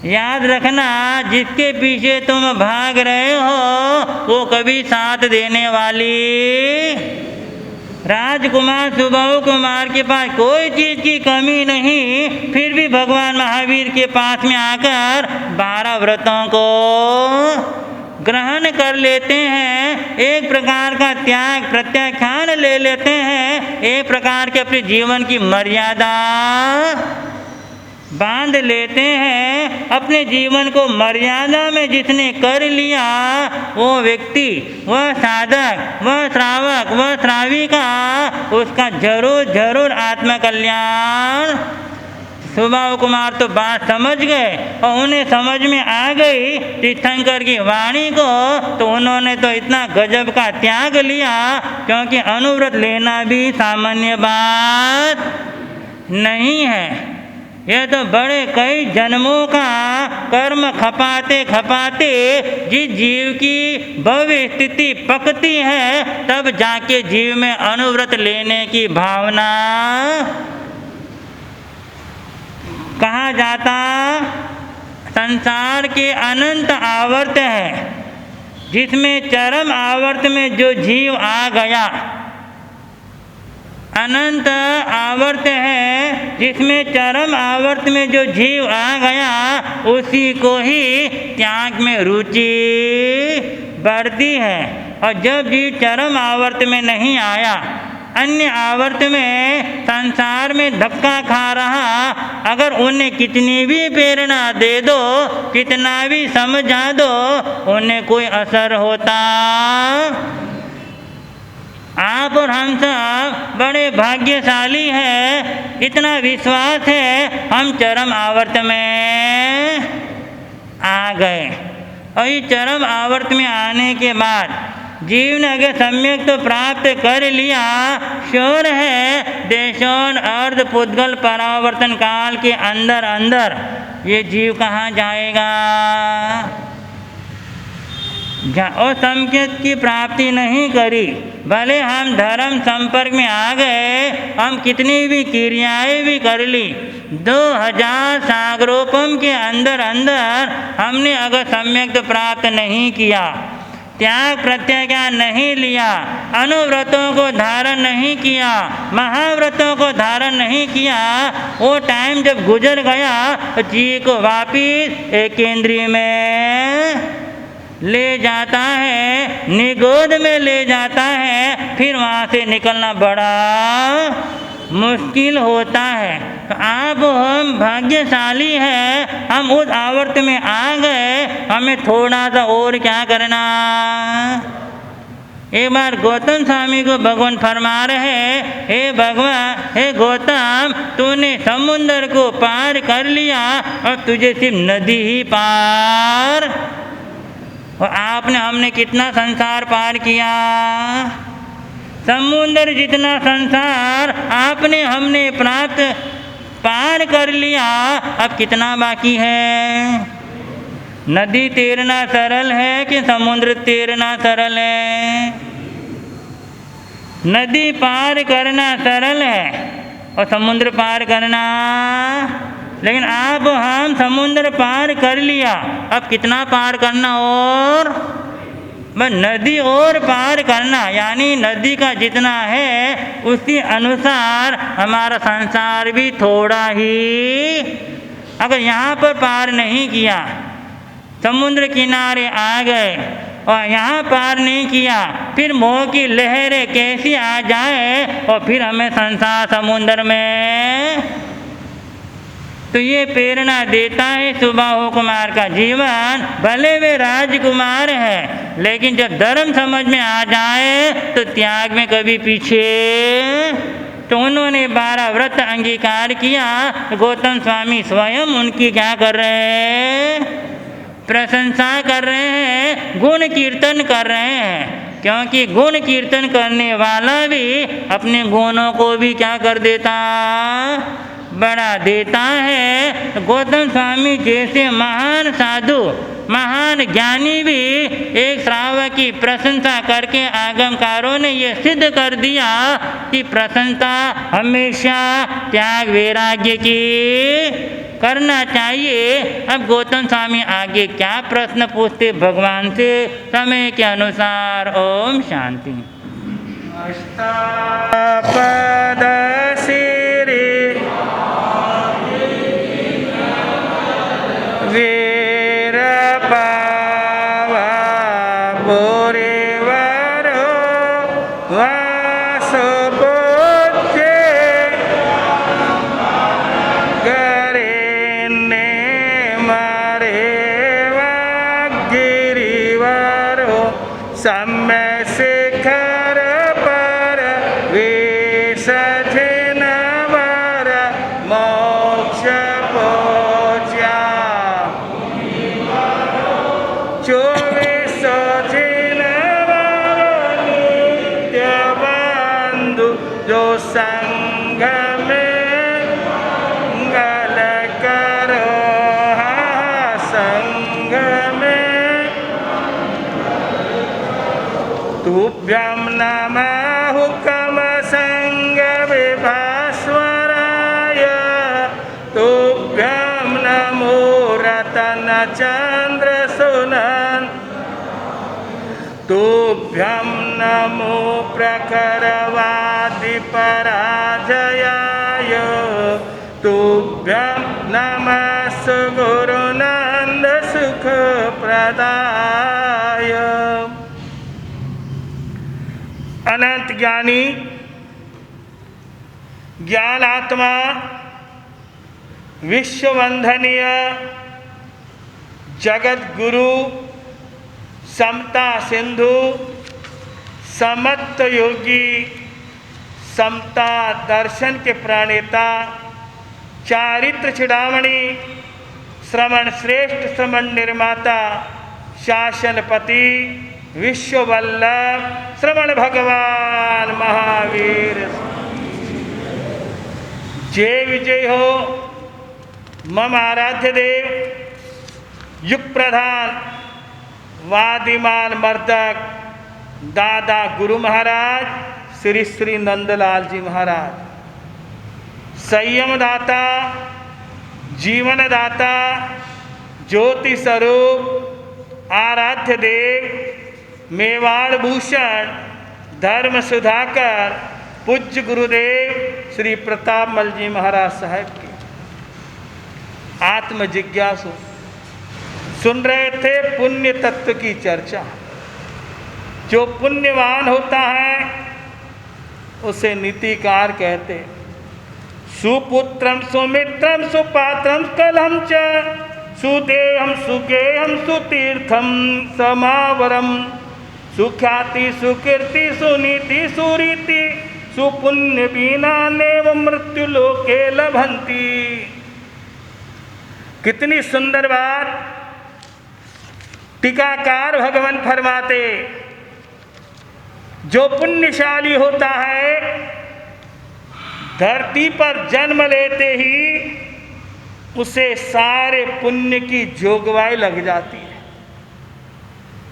याद रखना, जिसके पीछे तुम भाग रहे हो वो कभी साथ देने वाली। राजकुमार सुबाहु कुमार के पास कोई चीज़ की कमी नहीं, फिर भी भगवान महावीर के पास में आकर 12 व्रतों को ग्रहण कर लेते हैं। एक प्रकार का त्याग प्रत्याख्यान ले लेते हैं, एक प्रकार के अपने जीवन की मर्यादा बांध लेते हैं। अपने जीवन को मर्यादा में जिसने कर लिया वो व्यक्ति, वह साधक, वह श्रावक, वह श्राविका, उसका जरूर जरूर आत्मकल्याण। सुबाहु कुमार तो बात समझ गए और उन्हें समझ में आ गई तीर्थंकर की वाणी को, तो उन्होंने तो इतना गजब का त्याग लिया, क्योंकि अनुव्रत लेना भी सामान्य बात नहीं है। यह तो बड़े कई जन्मों का कर्म खपाते खपाते जिस जीव की भव्य स्थिति पकती है, तब जाके जीव में अनुव्रत लेने की भावना कहा जाता। संसार के अनंत आवर्त है, जिसमें चरम आवर्त में जो जीव आ गया, अनंत आवर्त है जिसमें चरम आवर्त में जो जीव आ गया, उसी को ही त्याग में रुचि बढ़ती है। और जब जीव चरम आवर्त में नहीं आया, अन्य आवर्त में संसार में धक्का खा रहा, अगर उन्हें कितनी भी प्रेरणा दे दो, कितना भी समझा दो, उन्हें कोई असर होता? आप और हम सब बड़े भाग्यशाली हैं, इतना विश्वास है हम चरम आवर्त में आ गए। और ये चरम आवर्त में आने के बाद जीव ने अगर सम्यक तो प्राप्त कर लिया, शोर है देशोन अर्ध पुद्गल परावर्तन काल के अंदर अंदर ये जीव कहाँ जाएगा? और सम्यक की प्राप्ति नहीं करी, भले हम धर्म संपर्क में आ गए, हम कितनी भी क्रियाएं भी कर ली, 2000 सागरोपम के अंदर अंदर हमने अगर सम्यक तो प्राप्त नहीं किया, त्याग प्रत्याज्ञा नहीं लिया, अनुव्रतों को धारण नहीं किया, महाव्रतों को धारण नहीं किया, वो टाइम जब गुजर गया तो जीव को वापिस एक केंद्रीय में ले जाता है, निगोद में ले जाता है, फिर वहाँ से निकलना बड़ा मुश्किल होता है। तो आप हम भाग्यशाली हैं, हम उस आवर्त में आ गए, हमें थोड़ा सा और क्या करना। एक बार गौतम स्वामी को भगवान फरमा रहे, हे भगवान, हे गौतम, तूने समुद्र को पार कर लिया और तुझे सिर्फ नदी ही पार, और आपने हमने कितना संसार पार किया? समुद्र जितना संसार आपने हमने प्राप्त पार कर लिया, अब कितना बाकी है? नदी तैरना सरल है कि समुद्र तैरना सरल है? नदी पार करना सरल है और समुद्र पार करना, लेकिन आप हम समुद्र पार कर लिया, अब कितना पार करना? और बस नदी और पार करना, यानी नदी का जितना है उसी अनुसार हमारा संसार भी थोड़ा ही। अगर यहाँ पर पार नहीं किया, समुद्र किनारे आ गए और यहाँ पार नहीं किया, फिर मोह की लहरें कैसी आ जाए और फिर हमें संसार समुद्र में। तो ये प्रेरणा देता है सुबाहु कुमार का जीवन, भले वे राजकुमार है, लेकिन जब धर्म समझ में आ जाए तो त्याग में कभी पीछे। तो उन्होंने 12 व्रत अंगीकार किया। गौतम स्वामी स्वयं उनकी क्या कर रहे हैं? प्रशंसा कर रहे हैं, गुण कीर्तन कर रहे हैं, क्योंकि गुण कीर्तन करने वाला भी अपने गुणों को भी क्या कर देता? बढ़ा देता है। गौतम स्वामी जैसे महान साधु, महान ज्ञानी भी एक श्रावक की प्रशंसा करके आगमकारों ने ये सिद्ध कर दिया कि प्रशंसा हमेशा त्याग वैराग्य की करना चाहिए। अब गौतम स्वामी आगे क्या प्रश्न पूछते भगवान से, समय के अनुसार। ओम शांति। अष्टापद सिरि वीर पावा पुरीवरो वासुपूज्ये गरिन्ने मरेवा गिरिवरो सम्यक् शिखर पर विसर्जनवर मोक्ष पोच्या 24 जिनवर नित्य बंधु जो संग में मंगल करो, संग में तुभ्यं नमः हुकम संग विभास्वराय, तुभ्यं नमो रतन चंद्र सुनन तुभ्यं नमो प्रखरवादिपराजयाय तुभ्यं नमः गुरुनन्द सुखप्रदाय। अनंत ज्ञानी ज्ञान आत्मा विश्ववंदनीय जगत गुरु समता सिंधु समत्त योगी समता दर्शन के प्रणेता चारित्र चिड़ामणि श्रवण श्रेष्ठ श्रवण निर्माता शासनपति विश्ववल्लभ श्रवण भगवान महावीर जय विजय हो। मम आराध्य देव युग प्रधान वादिमान मर्दक दादा गुरु महाराज श्री श्री नंदलाल जी महाराज, संयम दाता जीवन दाता ज्योति स्वरूप आराध्य देव मेवाड़ भूषण धर्म सुधाकर पूज्य गुरुदेव श्री प्रतापमल जी महाराज साहब की आत्म जिज्ञासु सुन रहे थे पुण्य तत्व की चर्चा। जो पुण्यवान होता है उसे नीतिकार कहते। सुपुत्रम सुमित्रम सुपात्रम कलहम च सुदेहम सुगेहम सुतीर्थम समावरम सुख्याति सुकीर्ति सुनीति सुरीति सुपुण्य बीना नेव मृत्यु लोके लभंती। कितनी सुंदर बात टीकाकार भगवान फरमाते। जो पुण्यशाली होता है धरती पर जन्म लेते ही उसे सारे पुण्य की जोगवाई लग जाती है।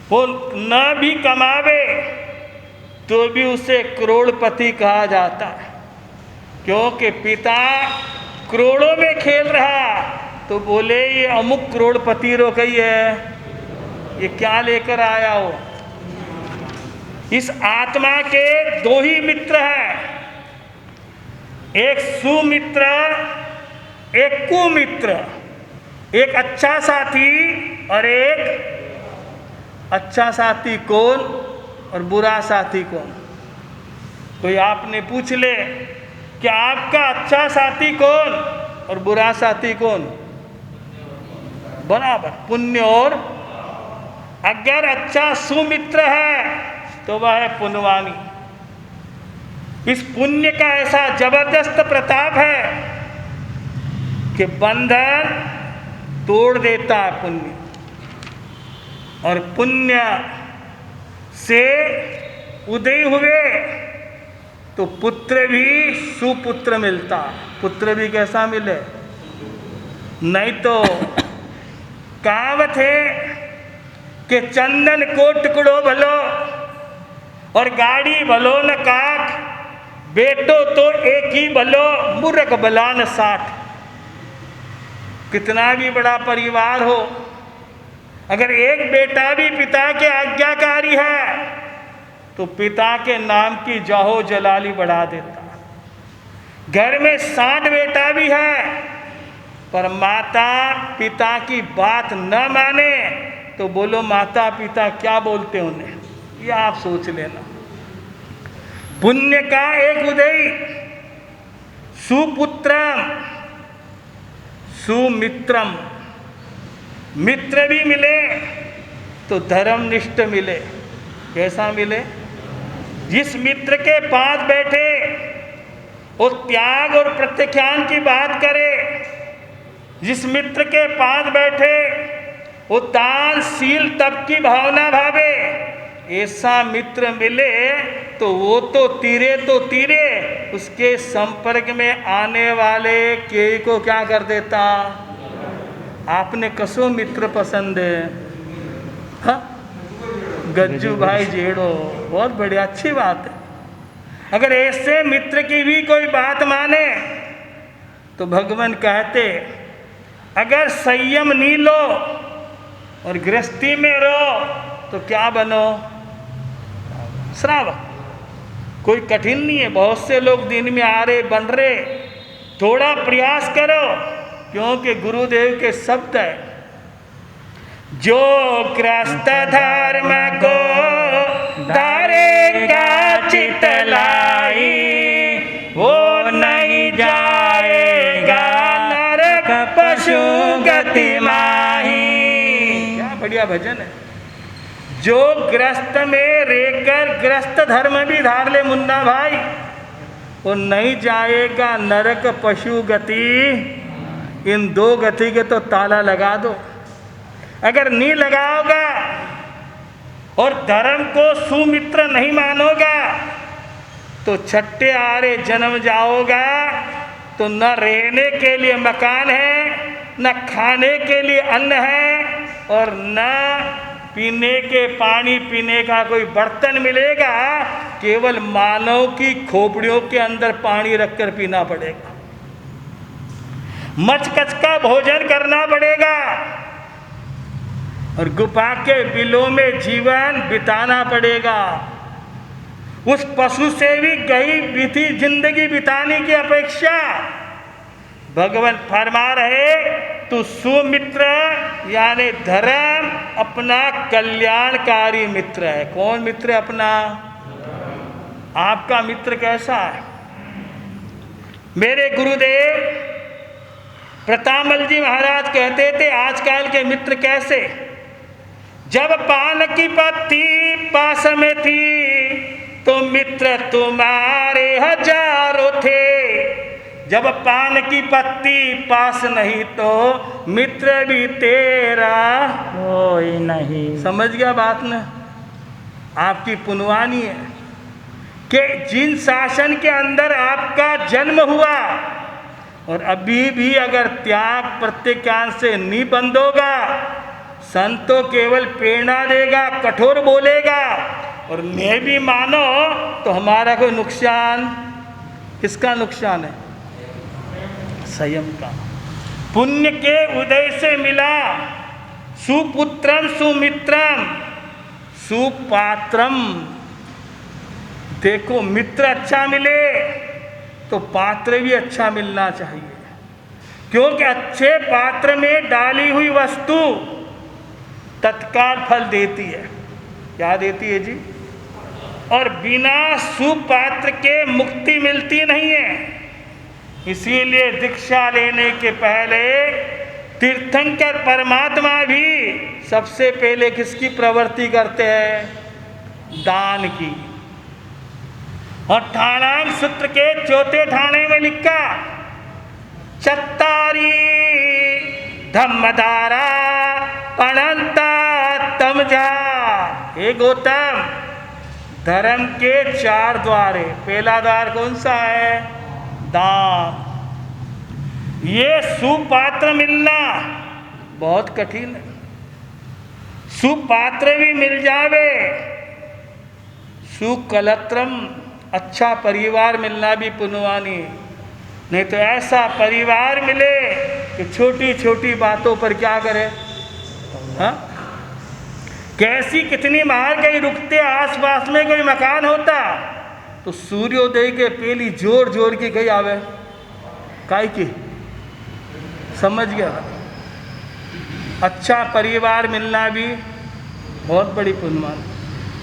वो न भी कमावे तो भी उसे करोड़पति कहा जाता है, क्योंकि पिता करोड़ों में खेल रहा तो बोले ये अमुक करोड़पति रो गई है, ये क्या लेकर आया हो। इस आत्मा के दो ही मित्र हैं, एक सुमित्र एक कुमित्र, एक अच्छा साथी और एक अच्छा साथी कौन और बुरा साथी कौन। कोई आपने पूछ ले कि आपका अच्छा साथी कौन और बुरा साथी कौन, बराबर पुण्य और। अगर अच्छा सुमित्र है तो वह है पुण्यवानी। इस पुण्य का ऐसा जबरदस्त प्रताप है कि बंधन तोड़ देता है पुण्य, और पुण्य से उदय हुए तो पुत्र भी सुपुत्र मिलता। पुत्र भी कैसा मिले, नहीं तो कहावत है कि चंदन को टुकड़ो भलो और गाड़ी भलो न काठ, बेटो तो एक ही भलो मूर्ख भला न साठ। कितना भी बड़ा परिवार हो, अगर एक बेटा भी पिता के आज्ञाकारी है तो पिता के नाम की जाहो जलाली बढ़ा देता। घर में 60 बेटा भी है पर माता पिता की बात न माने तो बोलो माता पिता क्या बोलते उन्हें, ये आप सोच लेना। पुण्य का एक उदय सुपुत्रम सुमित्रम, मित्र भी मिले तो धर्मनिष्ठ मिले। कैसा मिले, जिस मित्र के पास बैठे वो त्याग और प्रत्याख्यान की बात करे, जिस मित्र के पास बैठे वो दानशील तप की भावना भावे, ऐसा मित्र मिले तो वो तो तीरे उसके संपर्क में आने वाले के को क्या कर देता। आपने कसो मित्र पसंद है, हाँ गज्जू भाई जेड़ो, बहुत बढ़िया अच्छी बात है। अगर ऐसे मित्र की भी कोई बात माने तो भगवान कहते अगर संयम नहीं लो और गृहस्थी में रहो तो क्या बनो, श्रावक। कोई कठिन नहीं है, बहुत से लोग दिन में आ रहे बन रहे, थोड़ा प्रयास करो, क्योंकि गुरुदेव के शब्द है, जो ग्रस्त धर्म को धारेगा चित लाई, वो नहीं जाएगा नरक पशु गति माही। क्या बढ़िया भजन है। जो ग्रस्त में रहकर ग्रस्त धर्म भी धार ले मुन्ना भाई, वो नहीं जाएगा नरक पशु गति। इन दो गति के तो ताला लगा दो। अगर नहीं लगाओगा और धर्म को सुमित्र नहीं मानोगा तो छठे आरे जन्म जाओगा, तो न रहने के लिए मकान है, न खाने के लिए अन्न है, और न पीने के पानी पीने का कोई बर्तन मिलेगा। केवल मानव की खोपड़ियों के अंदर पानी रखकर पीना पड़ेगा, मचकच का भोजन करना पड़ेगा, और गुफा के बिलों में जीवन बिताना पड़ेगा। उस पशु से भी गई बीती जिंदगी बिताने की अपेक्षा भगवान फरमा रहे, तू सुमित्र यानी धर्म अपना कल्याणकारी मित्र है। कौन मित्र है अपना? आपका मित्र कैसा है? मेरे गुरुदेव प्रतामल जी महाराज कहते थे, आजकल के मित्र कैसे? जब पान की पत्ती पास में थी तो मित्र तुम्हारे हजारों थे, जब पान की पत्ती पास नहीं तो मित्र भी तेरा कोई नहीं। समझ गया बात न? आपकी पुनवानी है कि जिन शासन के अंदर आपका जन्म हुआ और अभी भी अगर त्याग प्रत्याख्यान से नहीं बंद होगा, संत तो केवल प्रेरणा देगा, कठोर बोलेगा, और मैं भी मानो तो हमारा कोई नुकसान, किसका नुकसान है? संयम का। पुण्य के उदय से मिला सुपुत्रम सुमित्रम सुपात्रम। देखो, मित्र अच्छा मिले तो पात्र भी अच्छा मिलना चाहिए, क्योंकि अच्छे पात्र में डाली हुई वस्तु तत्काल फल देती है। क्या देती है जी? और बिना सुपात्र के मुक्ति मिलती नहीं है। इसीलिए दीक्षा लेने के पहले तीर्थंकर परमात्मा भी सबसे पहले किसकी प्रवृत्ति करते हैं? दान की। और ठाणांग सूत्र के चौथे ठाणे में लिखा, चत्तारी धम्मदारा अनंता तमजा। हे गौतम, धर्म के 4 द्वार है। पहला द्वार कौन सा है? दान। ये सुपात्र मिलना बहुत कठिन है। सुपात्र भी मिल जावे, सुकलत्रम अच्छा परिवार मिलना भी पुण्यवानी। नहीं तो ऐसा परिवार मिले कि छोटी छोटी बातों पर क्या करे। हाँ, कैसी कितनी मार गई, रुकते आसपास में कोई मकान होता तो सूर्योदय के पहली जोर जोर की गई आवे, काई की? समझ गया? अच्छा परिवार मिलना भी बहुत बड़ी पुण्यवान।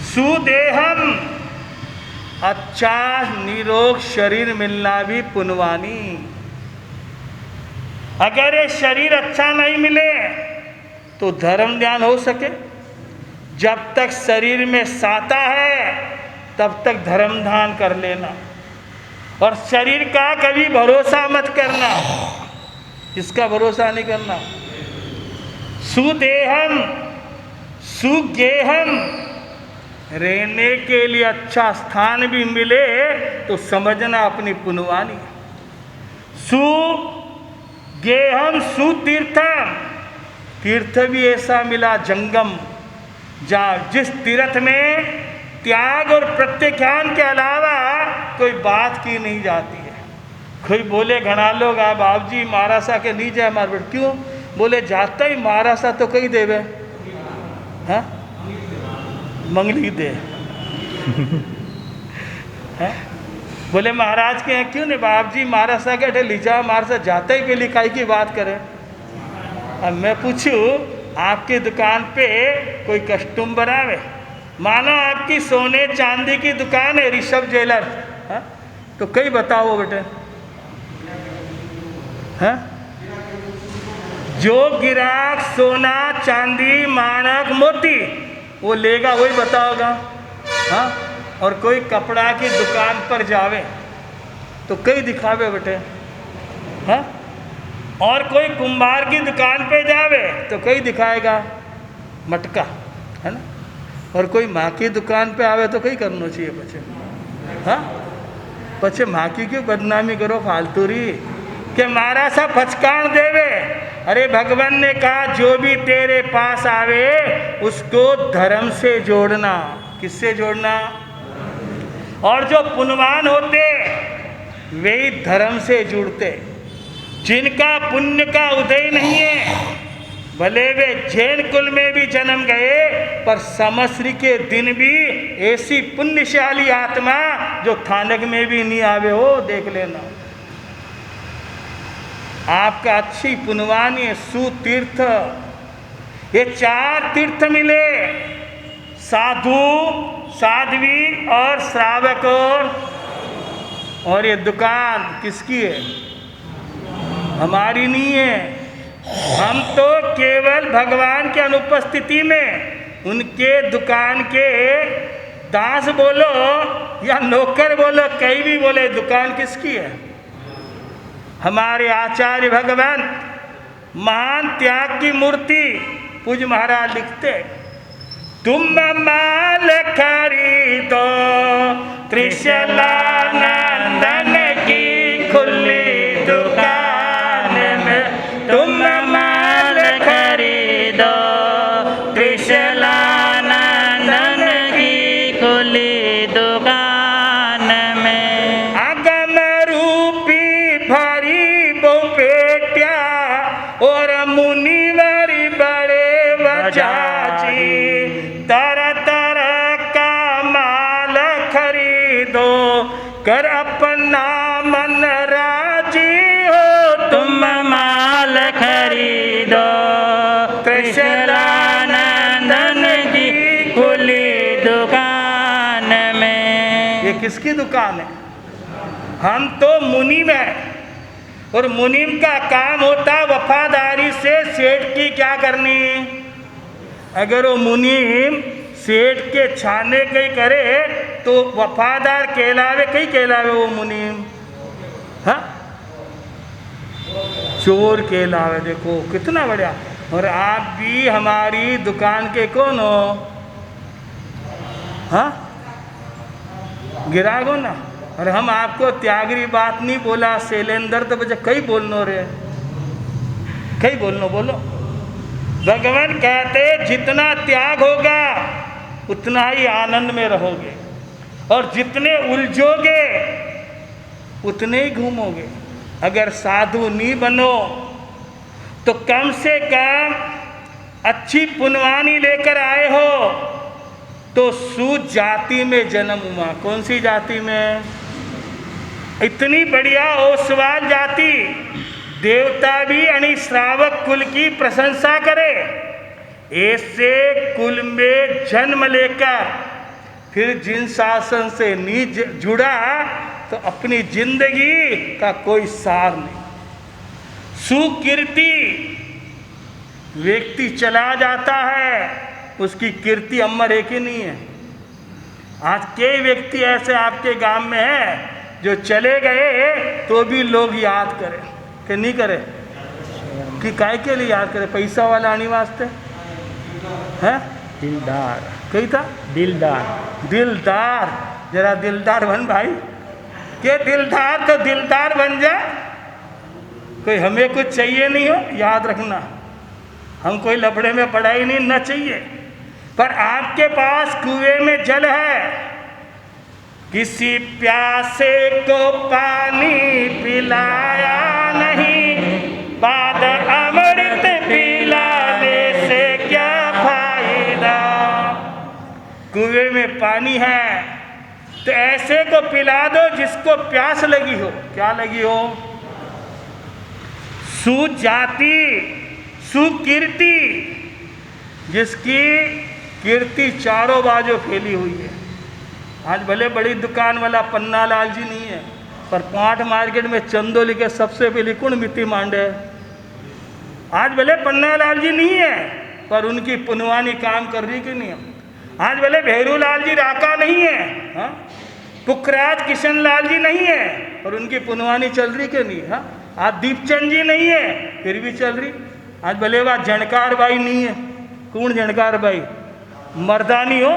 सुदेहम अच्छा निरोग शरीर मिलना भी पुण्यवानी। अगर ये शरीर अच्छा नहीं मिले तो धर्म ध्यान हो सके? जब तक शरीर में साता है तब तक धर्म ध्यान कर लेना, और शरीर का कभी भरोसा मत करना। किसका भरोसा नहीं करना? सुदेहम सुगेहम, रहने के लिए अच्छा स्थान भी मिले तो समझना अपनी पुण्यवानी। सुगेहम सुतीर्थम, तीर्थ भी ऐसा मिला जंगम, जहाँ जिस तीर्थ में त्याग और प्रत्याख्यान के अलावा कोई बात की नहीं जाती है। कोई बोले घना लोग आप बाप जी महारासा के नहीं जाए मार, क्यों? बोले जाता ही महारासा तो कही देवे, हाँ मंगली दे। हैं? बोले महाराज के हैं क्यों नहीं बाप जी महाराज सा गए लीजा मार से जाते ही पे लिखाई की बात करें। अब मैं पूछूं आपकी दुकान पे कोई कस्टमर आवे, मानो आपकी सोने चांदी की दुकान है ऋषभ ज्वेलर, तो कई बताओ बेटे हैं? जो गिराक सोना चांदी माणक मोती वो लेगा वही बताओगा। हाँ, और कोई कपड़ा की दुकान पर जावे तो कई दिखावे बेटे। हाँ, और कोई कुंभार की दुकान पे जावे तो कई दिखाएगा मटका, है ना। और कोई माँ की दुकान पे आवे तो कई करना चाहिए बच्चे। हाँ, बच्चे माँ की क्यों बदनामी करो फालतूरी कि मारा सा फचकान देवे। अरे भगवान ने कहा जो भी तेरे पास आवे उसको धर्म से जोड़ना। किससे जोड़ना? और जो पुण्यवान होते वे ही धर्म से जुड़ते। जिनका पुण्य का उदय नहीं है भले वे जैन कुल में भी जन्म गए पर समश्री के दिन भी ऐसी पुण्यशाली आत्मा जो थानक में भी नहीं आवे हो, देख लेना। आपका अच्छी पुण्यवानी है सुतीर्थ, ये 4 तीर्थ मिले, साधु साध्वी और श्रावक। और ये दुकान किसकी है? हमारी नहीं है। हम तो केवल भगवान के अनुपस्थिति में उनके दुकान के दास बोलो या नौकर बोलो, कहीं भी बोले, दुकान किसकी है? हमारे आचार्य भगवान महान त्याग की मूर्ति पूज्य महाराज लिखते, तुम माल खरीदो त्रिशला नंदन की खुली दुकान में, तुम माल खरीदो त्रिशला नंदन की खुली दुकान में। अगम रूपी भरी बहुपेट्या और मुनिवरी बड़े वजाजी, तरह तरह का माल खरीदो कर अपना मन राजी हो, तुम माल खरीदो त्रिशला नंदन की खुली दुकान में। ये किसकी दुकान है? हम तो मुनीम है और मुनीम का काम होता वफादारी से सेठ की क्या करनी। अगर वो मुनीम सेठ के छाने कहीं करे तो वफादार कहलावे, कहीं कहलावे वो मुनीम? हाँ, चोर कहलावे। देखो कितना बढ़िया। और आप भी हमारी दुकान के कौन हो? हाँ, गिराग हो ना। और हम आपको त्यागरी बात नहीं बोला शैलेंद्र, तो बच्चे कई बोलनो रे, कई बोलनो बोलो। भगवान कहते जितना त्याग होगा उतना ही आनंद में रहोगे और जितने उलझोगे उतने ही घूमोगे। अगर साधु नहीं बनो तो कम से कम अच्छी पुण्यवानी लेकर आए हो तो सूत जाति में जन्म हुआ। कौन सी जाति में? इतनी बढ़िया ओसवाल जाति, देवता भी यानी श्रावक कुल की प्रशंसा करे। ऐसे कुल में जन्म लेकर फिर जिन शासन से नहीं जुड़ा तो अपनी जिंदगी का कोई सार नहीं। सुकीर्ति व्यक्ति चला जाता है, उसकी कीर्ति अमर है कि नहीं है? आज कई व्यक्ति ऐसे आपके गांव में हैं जो चले गए तो भी लोग याद करें कि नहीं करे? कि काय के लिए याद करे? पैसा वाला आने वास्ते है? दिलदार, कही था दिलदार, दिलदार। जरा दिलदार बन भाई, के दिलदार तो दिलदार बन जा। कोई हमें कुछ चाहिए नहीं हो, याद रखना, हम कोई लफड़े में पढ़ाई नहीं ना चाहिए। पर आपके पास कुएं में जल है, किसी प्यासे को पानी पिलाया नहीं, बाद अमृत पिलाने से क्या फायदा। कुएं में पानी है, तो ऐसे को पिला दो जिसको प्यास लगी हो। क्या लगी हो? सुजाति, सुकीर्ति, जिसकी कीर्ति चारों बाजू फैली हुई है। आज भले बड़ी दुकान वाला पन्ना लाल जी नहीं है, पर पाठ मार्केट में चंदोली के सबसे पहले कौन मिट्टी मांडे? आज भले पन्ना लाल जी नहीं है, पर उनकी पुनवानी काम कर रही कि नहीं? आज भले भैरू लाल जी राका नहीं है, हाँ? पुखराज किशन लाल जी नहीं है, पर उनकी पुनवानी चल रही कि नहीं? हाँ? आज दीपचंद जी नहीं है, फिर भी चल रही। आज भले वह झणकार बाई नहीं है, कौन झणकार बाई? मर्दानी हो,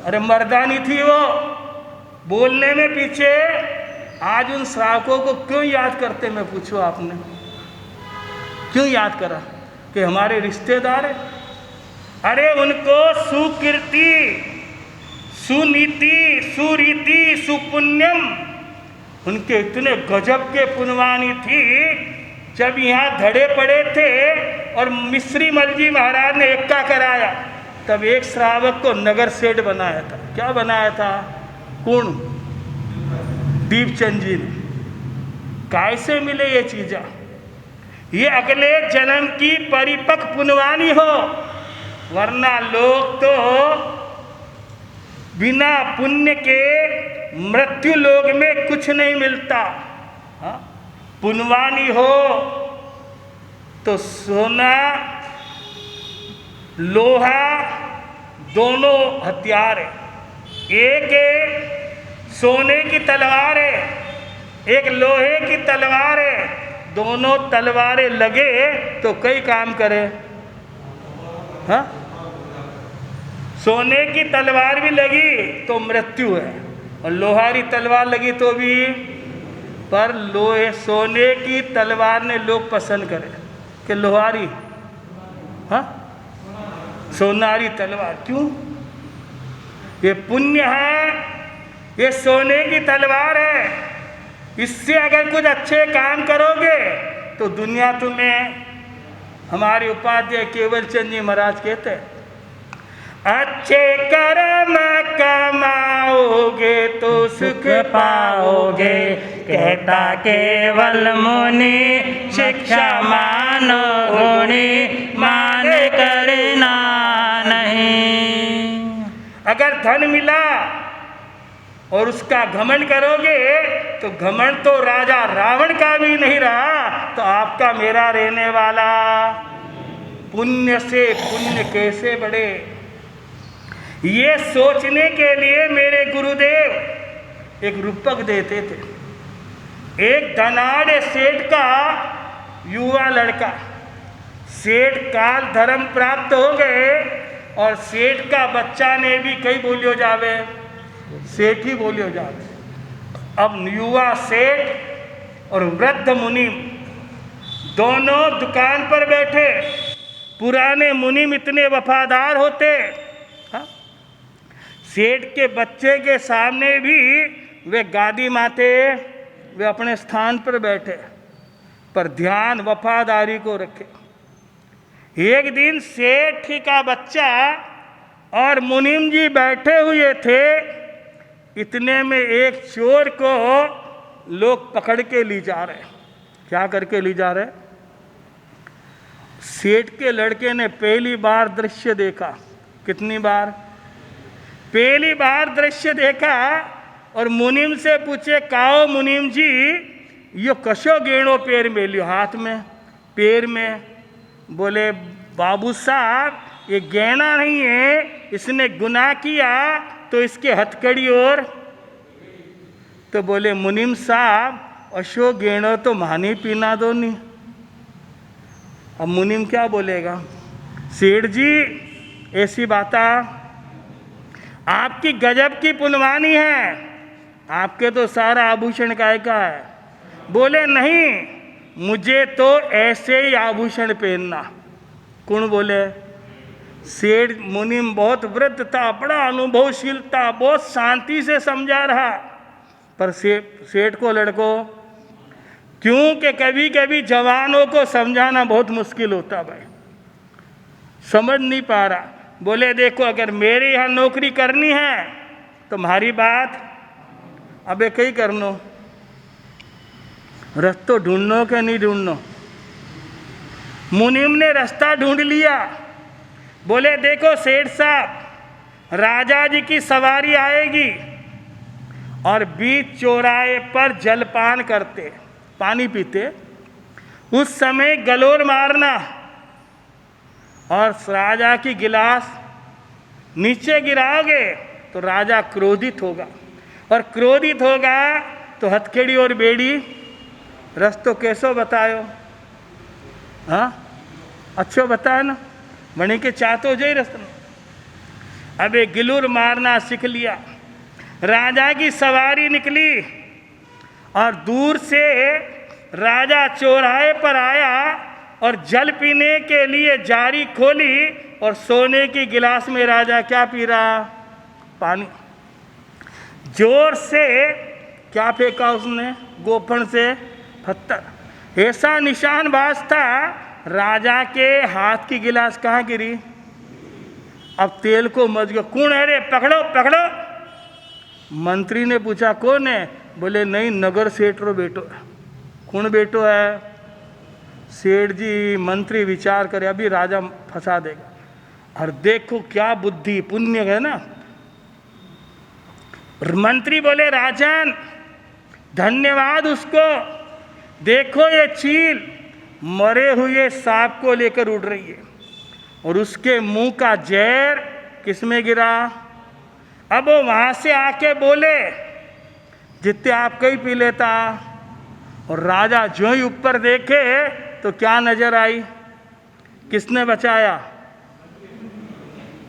अरे मर्दानी थी वो, बोलने में पीछे। आज उन श्रावकों को क्यों याद करते? मैं पूछूं आपने, क्यों याद करा? कि हमारे रिश्तेदार है। अरे उनको सुकीर्ति, सुनीति, सुरीति, सुपुण्यम, उनके इतने गजब के पुनवानी थी। जब यहाँ धड़े पड़े थे और मिश्री मल जी महाराज ने एक्का कराया, तब एक श्रावक को नगर सेठ बनाया था। क्या बनाया था? कौन? दीपचंद जी ने। कैसे मिले ये चीज़ा? ये अगले जन्म की परिपक्व पुनवानी हो, वरना लोग तो बिना पुण्य के मृत्यु लोक में कुछ नहीं मिलता। हाँ? पुनवानी हो तो सोना लोहा दोनों हथियार है। एक सोने की तलवार है, एक लोहे की तलवार है। दोनों तलवारें लगे तो कई काम करे। हाँ? सोने की तलवार भी लगी तो मृत्यु है, और लोहारी तलवार लगी तो भी। पर लोहे सोने की तलवार ने लोग पसंद करे कि लोहारी, हाँ, सोनारी तलवार। क्यों? ये पुण्य है, ये सोने की तलवार है। इससे अगर कुछ अच्छे काम करोगे तो दुनिया तुम्हें, हमारे उपाध्याय केवल चंद जी महाराज कहते हैं, अच्छे कर्म कमाओगे तो सुख पाओगे, कहता केवल मुनि शिक्षा मानो गुणी, मान करना नहीं। अगर धन मिला और उसका घमंड करोगे तो घमंड तो राजा रावण का भी नहीं रहा, तो आपका मेरा रहने वाला। पुण्य से पुण्य कैसे बढ़े, ये सोचने के लिए मेरे गुरुदेव एक रूपक देते थे। एक धनाढ़ सेठ का युवा लड़का, सेठ काल धर्म प्राप्त हो गए, और सेठ का बच्चा ने भी कई बोलियो जावे, सेठ ही बोलियो जावे। अब युवा सेठ और वृद्ध मुनि दोनों दुकान पर बैठे। पुराने मुनिम इतने वफादार होते, हाँ? सेठ के बच्चे के सामने भी वे गादी माते, वे अपने स्थान पर बैठे, पर ध्यान वफादारी को रखे। एक दिन सेठ का बच्चा और मुनीम जी बैठे हुए थे, इतने में एक चोर को लोग पकड़ के ले जा रहे। क्या करके ले जा रहे? सेठ के लड़के ने पहली बार दृश्य देखा। कितनी बार? पहली बार दृश्य देखा, और मुनीम से पूछे, काओ मुनीम जी, यो कशो गेणो पैर में लियो, हाथ में, पैर में? बोले, बाबू साहब ये गहना नहीं है, इसने गुनाह किया तो इसके हथकड़ी और। तो बोले, मुनीम साहब अशो गेणो तो मानी पीना दो नहीं। अब मुनीम क्या बोलेगा? सेठ जी ऐसी बात, आपकी गजब की पुनवानी है, आपके तो सारा आभूषण काय का है। बोले, नहीं, मुझे तो ऐसे ही आभूषण पहनना। कौन बोले? सेठ मुनीम बहुत वृद्ध था, बड़ा अनुभवशील था, बहुत शांति से समझा रहा। पर सेठ को लड़को, क्योंकि कभी कभी जवानों को समझाना बहुत मुश्किल होता भाई, समझ नहीं पा रहा। बोले देखो अगर मेरे यहाँ नौकरी करनी है तो तुम्हारी बात अबे कई करनो, रास्ता ढूंढनो कि नहीं ढूंढनो। मुनीम ने रास्ता ढूंढ लिया। बोले देखो सेठ साहब, राजा जी की सवारी आएगी और बीच चौराहे पर जलपान करते, पानी पीते, उस समय गलोर मारना और राजा की गिलास नीचे गिराओगे तो राजा क्रोधित होगा, और क्रोधित होगा तो हथकड़ी और बेड़ी रस्तो कैसो बतायो। हाँ अच्छो बताया ना, बने के चाहतो जय रस्त में। अबे गिलूर मारना सीख लिया। राजा की सवारी निकली और दूर से राजा चौराहे पर आया और जल पीने के लिए जारी खोली और सोने की गिलास में राजा क्या पी रहा, पानी। जोर से क्या फेंका उसने, गोफन से पत्थर। ऐसा निशानबाज था, राजा के हाथ की गिलास कहाँ गिरी। अब तेल को मच गया, कौन है रे, पकड़ो पकड़ो। मंत्री ने पूछा कौन है, बोले नहीं नगर सेठ रो बेटो। कौन बेटो है, सेठ जी। मंत्री विचार करे अभी राजा फंसा देगा। और देखो क्या बुद्धि पुण्य है ना। मंत्री बोले राजन धन्यवाद उसको, देखो ये चील मरे हुए सांप को लेकर उड़ रही है और उसके मुंह का जहर किसमें गिरा। अब वो वहां से आके बोले जितने आप कहीं पी लेता। और राजा जो ही ऊपर देखे तो क्या नजर आई, किसने बचाया।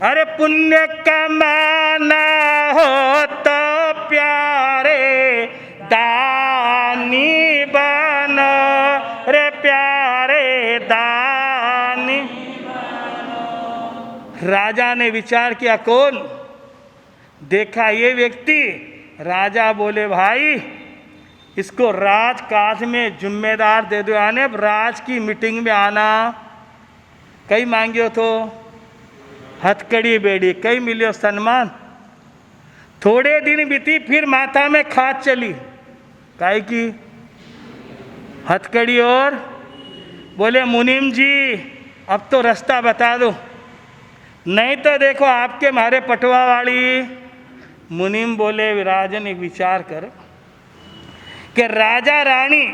अरे पुण्य कमाना हो तो प्यारे दानी बनो रे, प्यारे दानी। राजा ने विचार किया कौन, देखा ये व्यक्ति। राजा बोले भाई इसको राजकाज में जिम्मेदार दे दो, आने राज की मीटिंग में आना। कई मांगियो तो हथकड़ी बेड़ी, कई मिलियो सम्मान। थोड़े दिन बीती फिर माथा में खाद चली, काहे की हथकड़ी। और बोले मुनीम जी अब तो रास्ता बता दो, नहीं तो देखो आपके मारे पटवा वाली। मुनीम बोले राजन एक विचार कर कि राजा रानी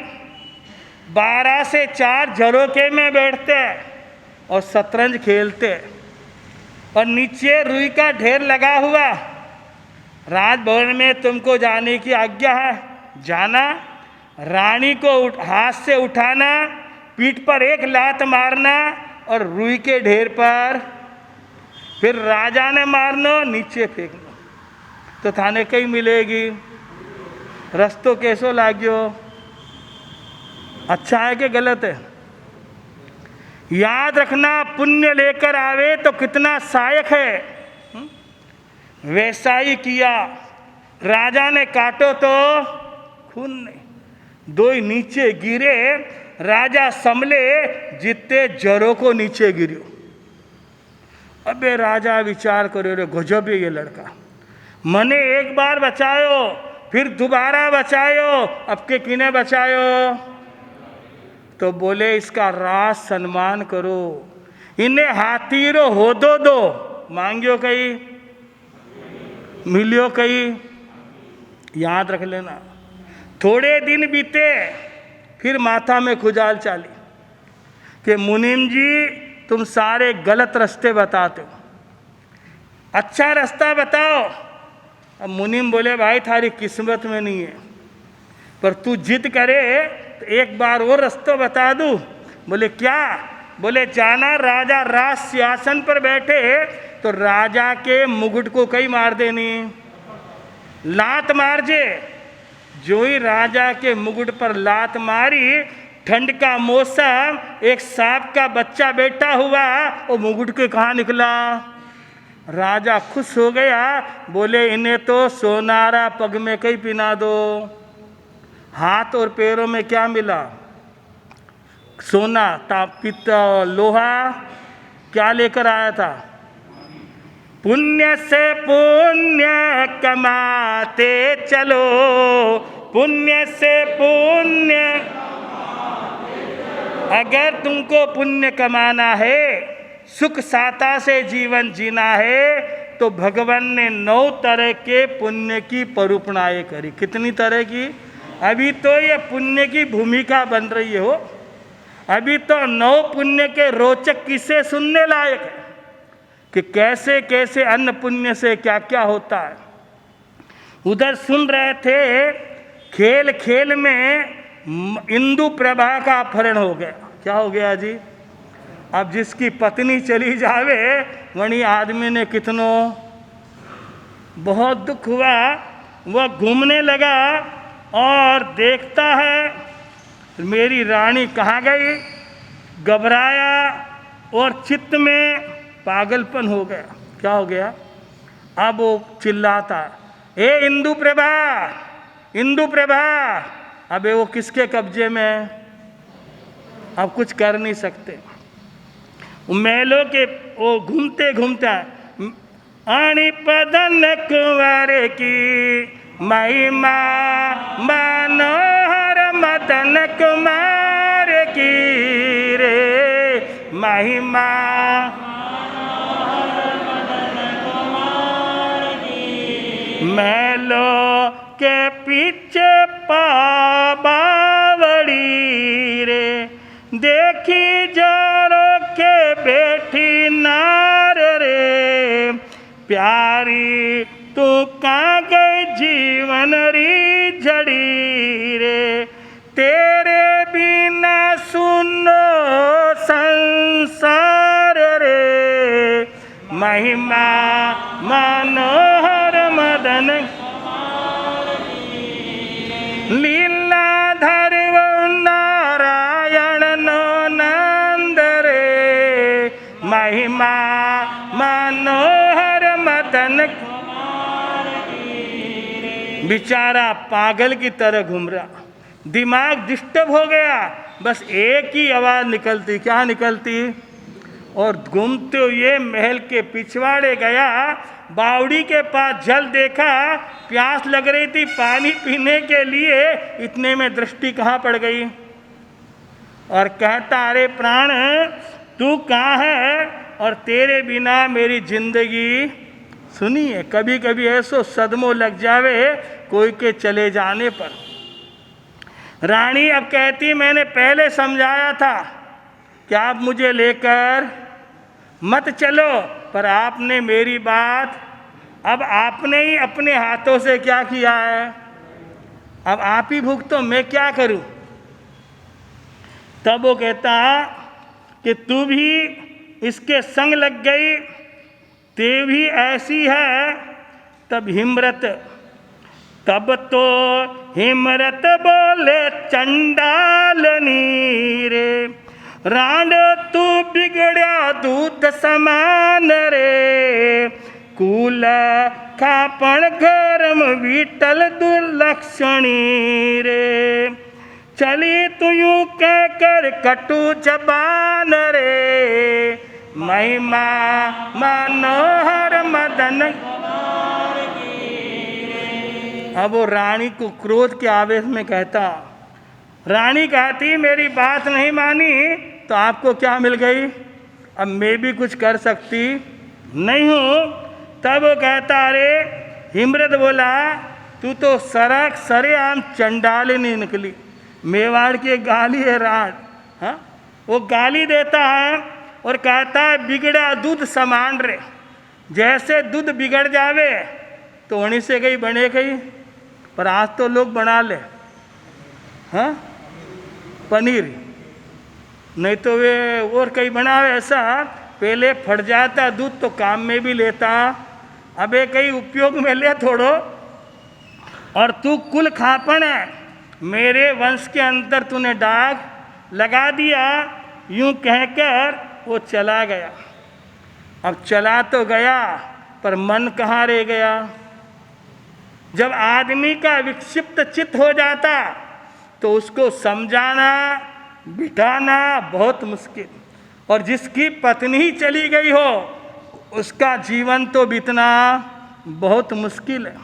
12 से 4 झरोके में बैठते और शतरंज खेलते और नीचे रुई का ढेर लगा हुआ। राजभवन में तुमको जाने की आज्ञा है, जाना। रानी को हाथ से उठाना, पीठ पर एक लात मारना और रुई के ढेर पर फिर राजा ने मारना, नीचे फेंकना। तो थाने कहीं मिलेगी। रस्तो कैसो लाग्यो, अच्छा है कि गलत है। याद रखना पुण्य लेकर आवे तो कितना सहायक है। वैसा ही किया। राजा ने काटो तो खून नहीं, दो ही नीचे गिरे। राजा संभले जितने जरों को नीचे गिरियो। अबे राजा विचार करो रे गजब है ये लड़का, मने एक बार बचायो फिर दोबारा बचायो, अब के किने बचायो। तो बोले इसका राज सम्मान करो, इन्हें हाथीरो होदो दो, मांगियो कहीं मिलियो कहीं, याद रख लेना। थोड़े दिन बीते फिर माथा में खुजाल चाली कि मुनीम जी तुम सारे गलत रास्ते बताते हो, अच्छा रास्ता बताओ। अब मुनीम बोले भाई थारी किस्मत में नहीं है, पर तू जिद करे तो एक बार और रास्ता बता दूं। बोले क्या, बोले जाना राजा राज सिंहासन पर बैठे तो राजा के मुकुट को कहीं मार देनी, लात मार जे। जो ही राजा के मुकुट पर लात मारी, ठंड का मौसम, एक सांप का बच्चा बैठा हुआ, वो मुकुट के कहाँ निकला। राजा खुश हो गया, बोले इन्हें तो सोनारा पग में कहीं पिना दो। हाथ और पैरों में क्या मिला, सोना, पित्तल, लोहा। क्या लेकर आया था, पुण्य से पुण्य कमाते चलो, पुण्य से पुण्य। अगर तुमको पुण्य कमाना है, सुख साता से जीवन जीना है, तो भगवान ने 9 तरह के पुण्य की परूपणाएं करी। कितनी तरह की? अभी तो ये पुण्य की भूमिका बन रही हो। अभी तो 9 पुण्य के रोचक किस्से सुनने लायक है कि कैसे कैसे अन्न पुण्य से क्या क्या होता है। उधर सुन रहे थे, खेल खेल में इंदु प्रभा का अपहरण हो गया। क्या हो गया जी? अब जिसकी पत्नी चली जावे, वही आदमी ने कितनो बहुत दुख हुआ। वह घूमने लगा और देखता है मेरी रानी कहाँ गई। घबराया और चित्त में पागलपन हो गया। क्या हो गया? अब वो चिल्लाता, ए इंदु प्रभा, इंदु प्रभा। अबे वो किसके कब्जे में? अब कुछ कर नहीं सकते। महलों के वो घूमते घूमता, आनी पदन कुंवर की महिमा, मनोहर मदन कुमार की रे महिमा। महलों के पीछे बावड़ी रे, देखी जोरो के बैठी नार रे, प्यारी तू कहाँ गई जीवन री झड़ी रे, तेरे बिना सुनो संसार रे, महिमा मनोहर मदन लीलाधर नारायण नो नंद रे, महिमा मनोहर मदन। बेचारा पागल की तरह घूम रहा, दिमाग डिस्टर्ब हो गया। बस एक ही आवाज़ निकलती। क्या निकलती? और घूमते हुए महल के पिछवाड़े गया, बावड़ी के पास जल देखा, प्यास लग रही थी पानी पीने के लिए। इतने में दृष्टि कहाँ पड़ गई और कहता, अरे प्राण तू कहाँ है? और तेरे बिना मेरी जिंदगी। सुनिए, कभी कभी ऐसो सदमो लग जावे कोई के चले जाने पर। रानी अब कहती, मैंने पहले समझाया था कि आप मुझे लेकर मत चलो, पर आपने मेरी बात, अब आपने ही अपने हाथों से क्या किया है, अब आप ही भुगतो, मैं क्या करूं। तब वो कहता कि तू भी इसके संग लग गई, ते भी ऐसी है। तब हिम्रत, तब तो हिम्रत बोले चंडालनी रे, रांड तू बिगड़या दूत समान रे, कूल खापण गरम विटल दुर्लक्षणी रे, चली तू यूं कह कर कटु जबान रे, महिमा मनोहर मदन। अब वो रानी को क्रोध के आवेश में कहता, रानी कहती मेरी बात नहीं मानी तो आपको क्या मिल गई, अब मैं भी कुछ कर सकती नहीं हूँ। तब वो कहता, अरे हिम्रत बोला, तू तो सरक सरेआम चंडालिनी निकली। मेवाड़ की एक गाली है राड, हाँ, वो गाली देता है और कहता है बिगड़ा दूध समान रे, जैसे दूध बिगड़ जावे तो वहीं से गई बने गई। पर आज तो लोग बना ले, हाँ, पनीर, नहीं तो वे और कहीं बनावे ऐसा, पहले फट जाता दूध तो काम में भी लेता, अबे कहीं उपयोग में ले थोड़ो। और तू कुल खापन है, मेरे वंश के अंदर तूने दाग लगा दिया। यूं कहकर वो चला गया। अब चला तो गया पर मन कहाँ रह गया। जब आदमी का विक्षिप्त चित्त हो जाता तो उसको समझाना बिठाना बहुत मुश्किल। और जिसकी पत्नी चली गई हो उसका जीवन तो बीतना बहुत मुश्किल है।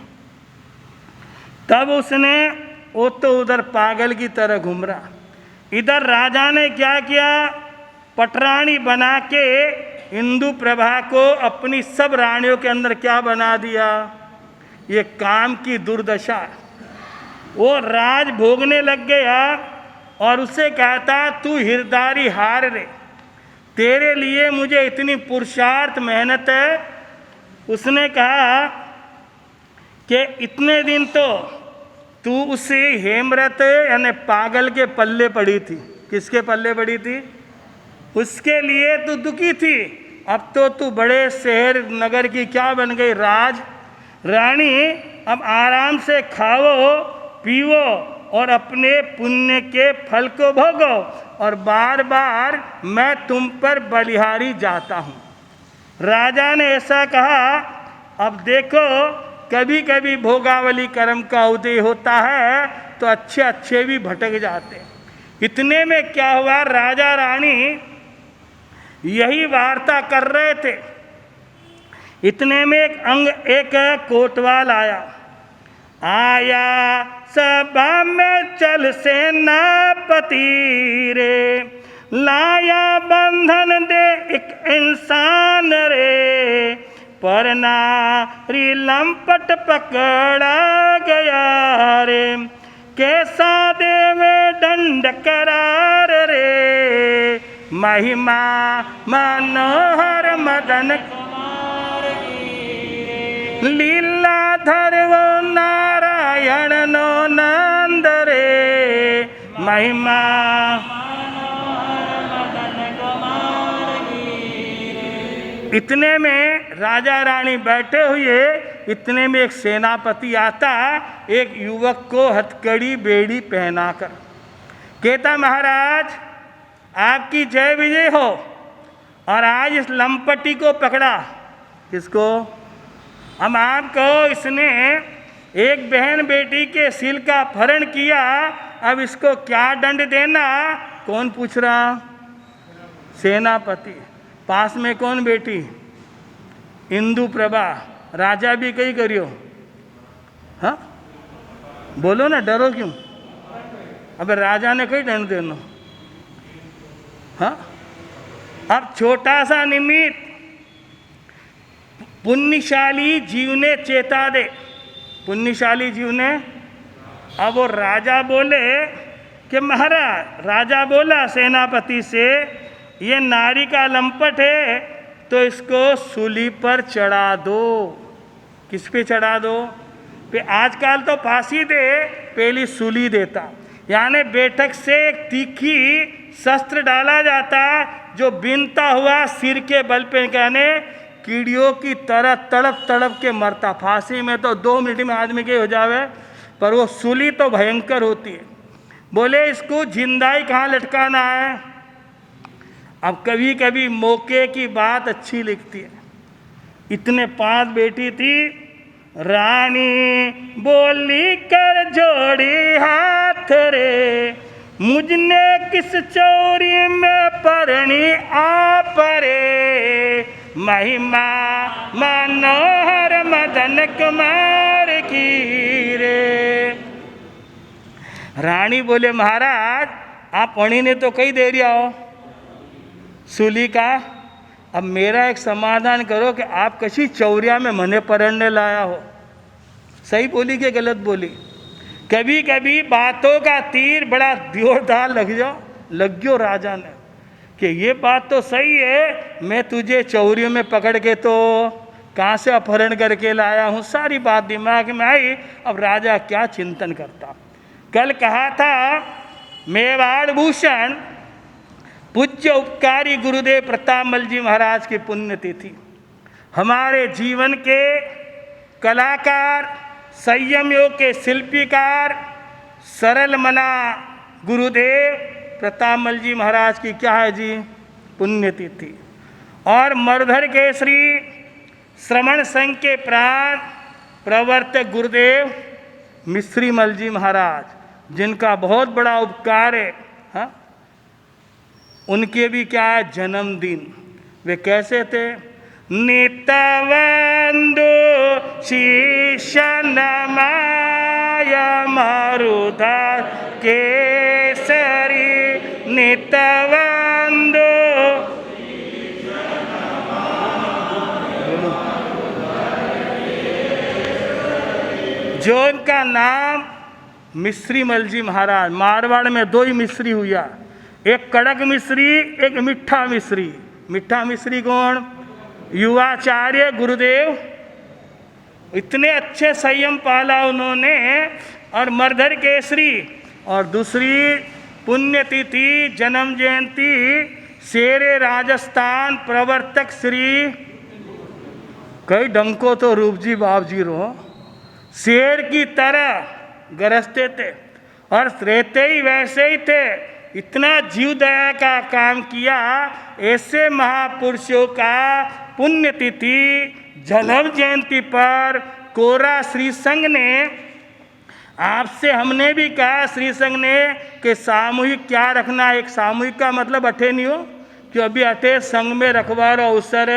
तब उसने वो तो उधर पागल की तरह घूम रहा, इधर राजा ने क्या किया, पटरानी बना के इंदु प्रभा को अपनी सब रानियों के अंदर क्या बना दिया। ये काम की दुर्दशा। वो राज भोगने लग गया और उसे कहता तू हिरदारी हार रे, तेरे लिए मुझे इतनी पुरुषार्थ मेहनत है। उसने कहा कि इतने दिन तो तू उसे हेमरथ यानी पागल के पल्ले पड़ी थी। किसके पल्ले पड़ी थी? उसके लिए तू दुखी थी। अब तो तू बड़े शहर नगर की क्या बन गई, राज रानी। अब आराम से खाओ पीओ और अपने पुण्य के फल को भोगो, और बार बार मैं तुम पर बलिहारी जाता हूँ। राजा ने ऐसा कहा। अब देखो कभी कभी भोगावली कर्म का उदय होता है तो अच्छे अच्छे भी भटक जाते। इतने में क्या हुआ, राजा रानी यही वार्ता कर रहे थे। इतने में एक कोतवाल आया सभा में चल सेनापति रे, लाया बंधन दे एक इंसान रे, पर नारी लंपट पकड़ा गया रे, कैसा देवे दंड करार रे, महिमा मनोहर मदन कुमार की, लीलाधर वो नारायण नो नंद रे, महिमा मनोहर मदन कुमार की। इतने में राजा रानी बैठे हुए, इतने में एक सेनापति आता, एक युवक को हथकड़ी बेड़ी पहनाकर कहता महाराज आपकी जय विजय हो, और आज इस लंपटी को पकड़ा। किसको? हम आपको, इसने एक बहन बेटी के सिल का अपहरण किया, अब इसको क्या दंड देना? कौन पूछ रहा? सेनापति। पास में कौन बेटी? इंदु प्रभा। राजा भी कहीं करियो। हाँ बोलो ना, डरो क्यों? अब राजा ने कहीं दंड देना। हाँ अब छोटा सा निमित्त पुण्यशाली जीव ने चेता दे। पुण्यशाली जीव ने। अब वो राजा बोले कि महाराज, राजा बोला सेनापति से ये नारी का लंपट है तो इसको सूली पर चढ़ा दो। किस पे चढ़ा दो? पे आजकल तो फांसी दे, पहली सूली देता। यानी बैठक से एक तीखी शस्त्र डाला जाता जो बिनता हुआ सिर के बल पे कहने कीड़ियों की तरह तड़प तड़प के मरता। फांसी में तो 2 मिनट में आदमी के हो जावे, पर वो सूली तो भयंकर होती है। बोले इसको जिंदाई कहाँ लटकाना है? अब कभी कभी मौके की बात अच्छी लिखती है। इतने 5 बेटी थी, रानी बोली कर जोड़ी हाथ रे, मुझने किस चोरी में परणी आप रे, महिमा मनोहर मदन कुमार की रे। रानी बोले महाराज आप पढ़ी ने तो कई दे दिया हो सूली का, अब मेरा एक समाधान करो कि आप कशी चौरिया में मने परणने लाया हो। सही बोली कि गलत बोली? कभी कभी बातों का तीर बड़ा जोरदार लग गयो राजा ने कि ये बात तो सही है, मैं तुझे चौरियों में पकड़ के तो कहाँ से अपहरण करके लाया हूँ। सारी बात दिमाग में आई। अब राजा क्या चिंतन करता। कल कहा था मेवाड़ भूषण पूज्य उपकारी गुरुदेव प्रतापमल जी महाराज की पुण्यतिथि। हमारे जीवन के कलाकार, संयम योग के शिल्पीकार, सरल मना गुरुदेव प्रतापमल जी महाराज की क्या है जी? पुण्यतिथि। और मरुधर के श्री श्रवण संघ के प्राण प्रवर्तक गुरुदेव मिश्रीमल जी महाराज, जिनका बहुत बड़ा उपकार है। हाँ उनके भी क्या है जन्मदिन। वे कैसे थे? नितवंदु शीशनमाय मरुधर केसरी नितवंदु। जो इनका नाम मिश्री मलजी महाराज, मारवाड़ में दो ही मिश्री हुआ, एक कड़क मिश्री, एक मिठा मिश्री। मिठा मिश्री कौन? युवाचार्य गुरुदेव। इतने अच्छे संयम पाला उन्होंने। और मर्धर केसरी, और दूसरी पुण्यतिथि जन्म जयंती शेरे राजस्थान प्रवर्तक श्री, कई डंको तो रूप जी बाप जी रो, शेर की तरह गरजते थे और रहते ही वैसे ही थे। इतना जीव दया का काम किया। ऐसे महापुरुषों का पुण्यतिथि जन्म जयंती पर कोरा श्री संघ ने, आपसे हमने भी कहा श्री संघ ने कि सामूहिक क्या रखना। एक सामूहिक का मतलब अठे नहीं हो कि अभी अठे संघ में रखवारो अवसर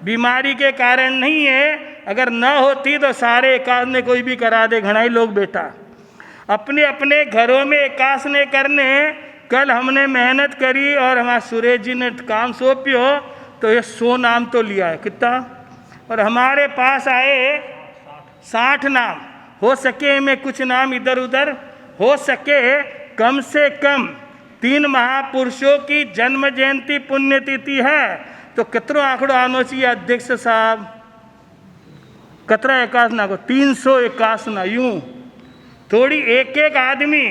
बीमारी के कारण नहीं है। अगर न होती तो सारे एकास ने कोई भी करा दे, घना ही लोग बेटा अपने अपने घरों में एकास ने करने। कल हमने मेहनत करी और हमारे सुरेश जी ने काम सौंपियो तो ये 100 नाम तो लिया है। कितना? और हमारे पास आए 60 नाम। हो सके में कुछ नाम इधर उधर हो सके, कम से कम 3 महापुरुषों की जन्म जयंती पुण्यतिथि है तो कितनो आंकड़ो आनो चाहिए अध्यक्ष साहब? कतरा एकासना को 381 यूं थोड़ी एक एक आदमी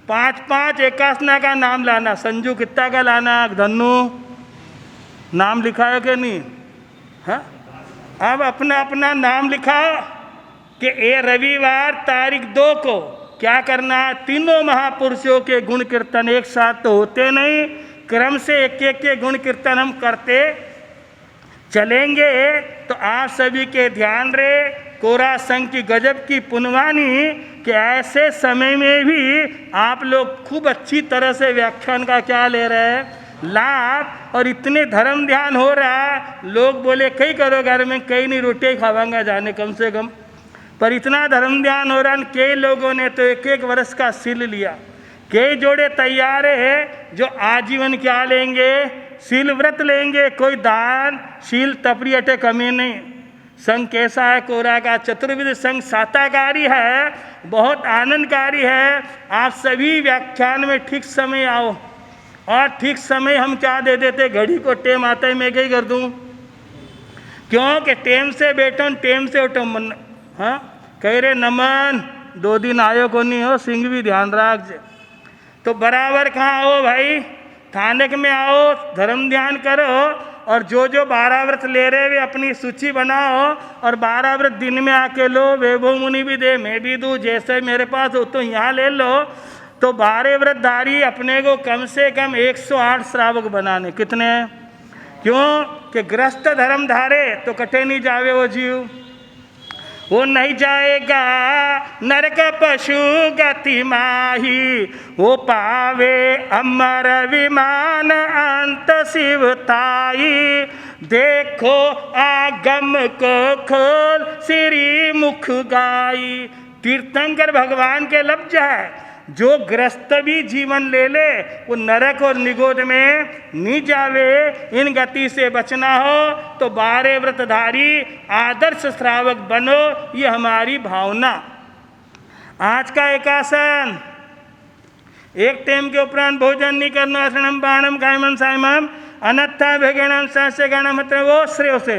5-5 एकासना का नाम लाना। संजू कितना का लाना? धन्नू नाम लिखा है कि नहीं? हाँ, अब अपना अपना नाम लिखाओ कि ये रविवार तारीख 2 को क्या करना है। तीनों महापुरुषों के गुण कीर्तन एक साथ तो होते नहीं, क्रम से एक एक के गुण कीर्तन हम करते चलेंगे। तो आप सभी के ध्यान रहे, कोरा संघ की गजब की पुनवानी कि ऐसे समय में भी आप लोग खूब अच्छी तरह से व्याख्यान का क्या ले रहे हैं लाभ। और इतने धर्म ध्यान हो रहा, लोग बोले कई करो घर में, कई नहीं रोटी ही खावांगा जाने कम से कम। पर इतना धर्म ध्यान हो रहा, कई लोगों ने तो 1-1 वर्ष का सील लिया। कई जोड़े तैयार है जो आजीवन क्या लेंगे? शील व्रत लेंगे। कोई दान शील तपरी अटे कमी नहीं। संघ कैसा है कोरा का? चतुर्विध संघ साताकारी है, बहुत आनंदकारी है। आप सभी व्याख्यान में ठीक समय आओ। और ठीक समय हम क्या दे देते, घड़ी को टेम आता है मैं क्या कर दूँ? क्योंकि टेम से बैठो टेम से उठो। हाँ कह रहे नमन 2 दिन आयो को नहीं हो, सिंह भी ध्यान रख। तो बराबर कहाँ हो भाई? थानक में आओ, धर्म ध्यान करो। और जो 12 व्रत ले रहे वे अपनी सूची बनाओ और 12 व्रत दिन में आके लो। वैभव मुनि भी दे, मैं भी दूँ, जैसे मेरे पास हो तो यहाँ ले लो। तो 12 व्रतधारी अपने को कम से कम 108 श्रावक बनाने। कितने? क्यों कि ग्रस्त धर्म धारे तो कटे नहीं जावे वो जीव। वो नहीं जाएगा नरक पशु गति माही, वो पावे अमर विमान अंत शिवताई। देखो आगम को खोल श्री मुख गाई। तीर्थंकर भगवान के लफ्ज है। जो ग्रस्त भी जीवन ले ले वो नरक और निगोद में नहीं जावे। इन गति से बचना हो तो 12 व्रतधारी आदर्श श्रावक बनो, ये हमारी भावना। आज का एकासन, एक टाइम के उपरांत भोजन नहीं करना। आसनम बाणम कायमम सायमम अनत्था भेगणम सहस्य गणम वो श्रेय से।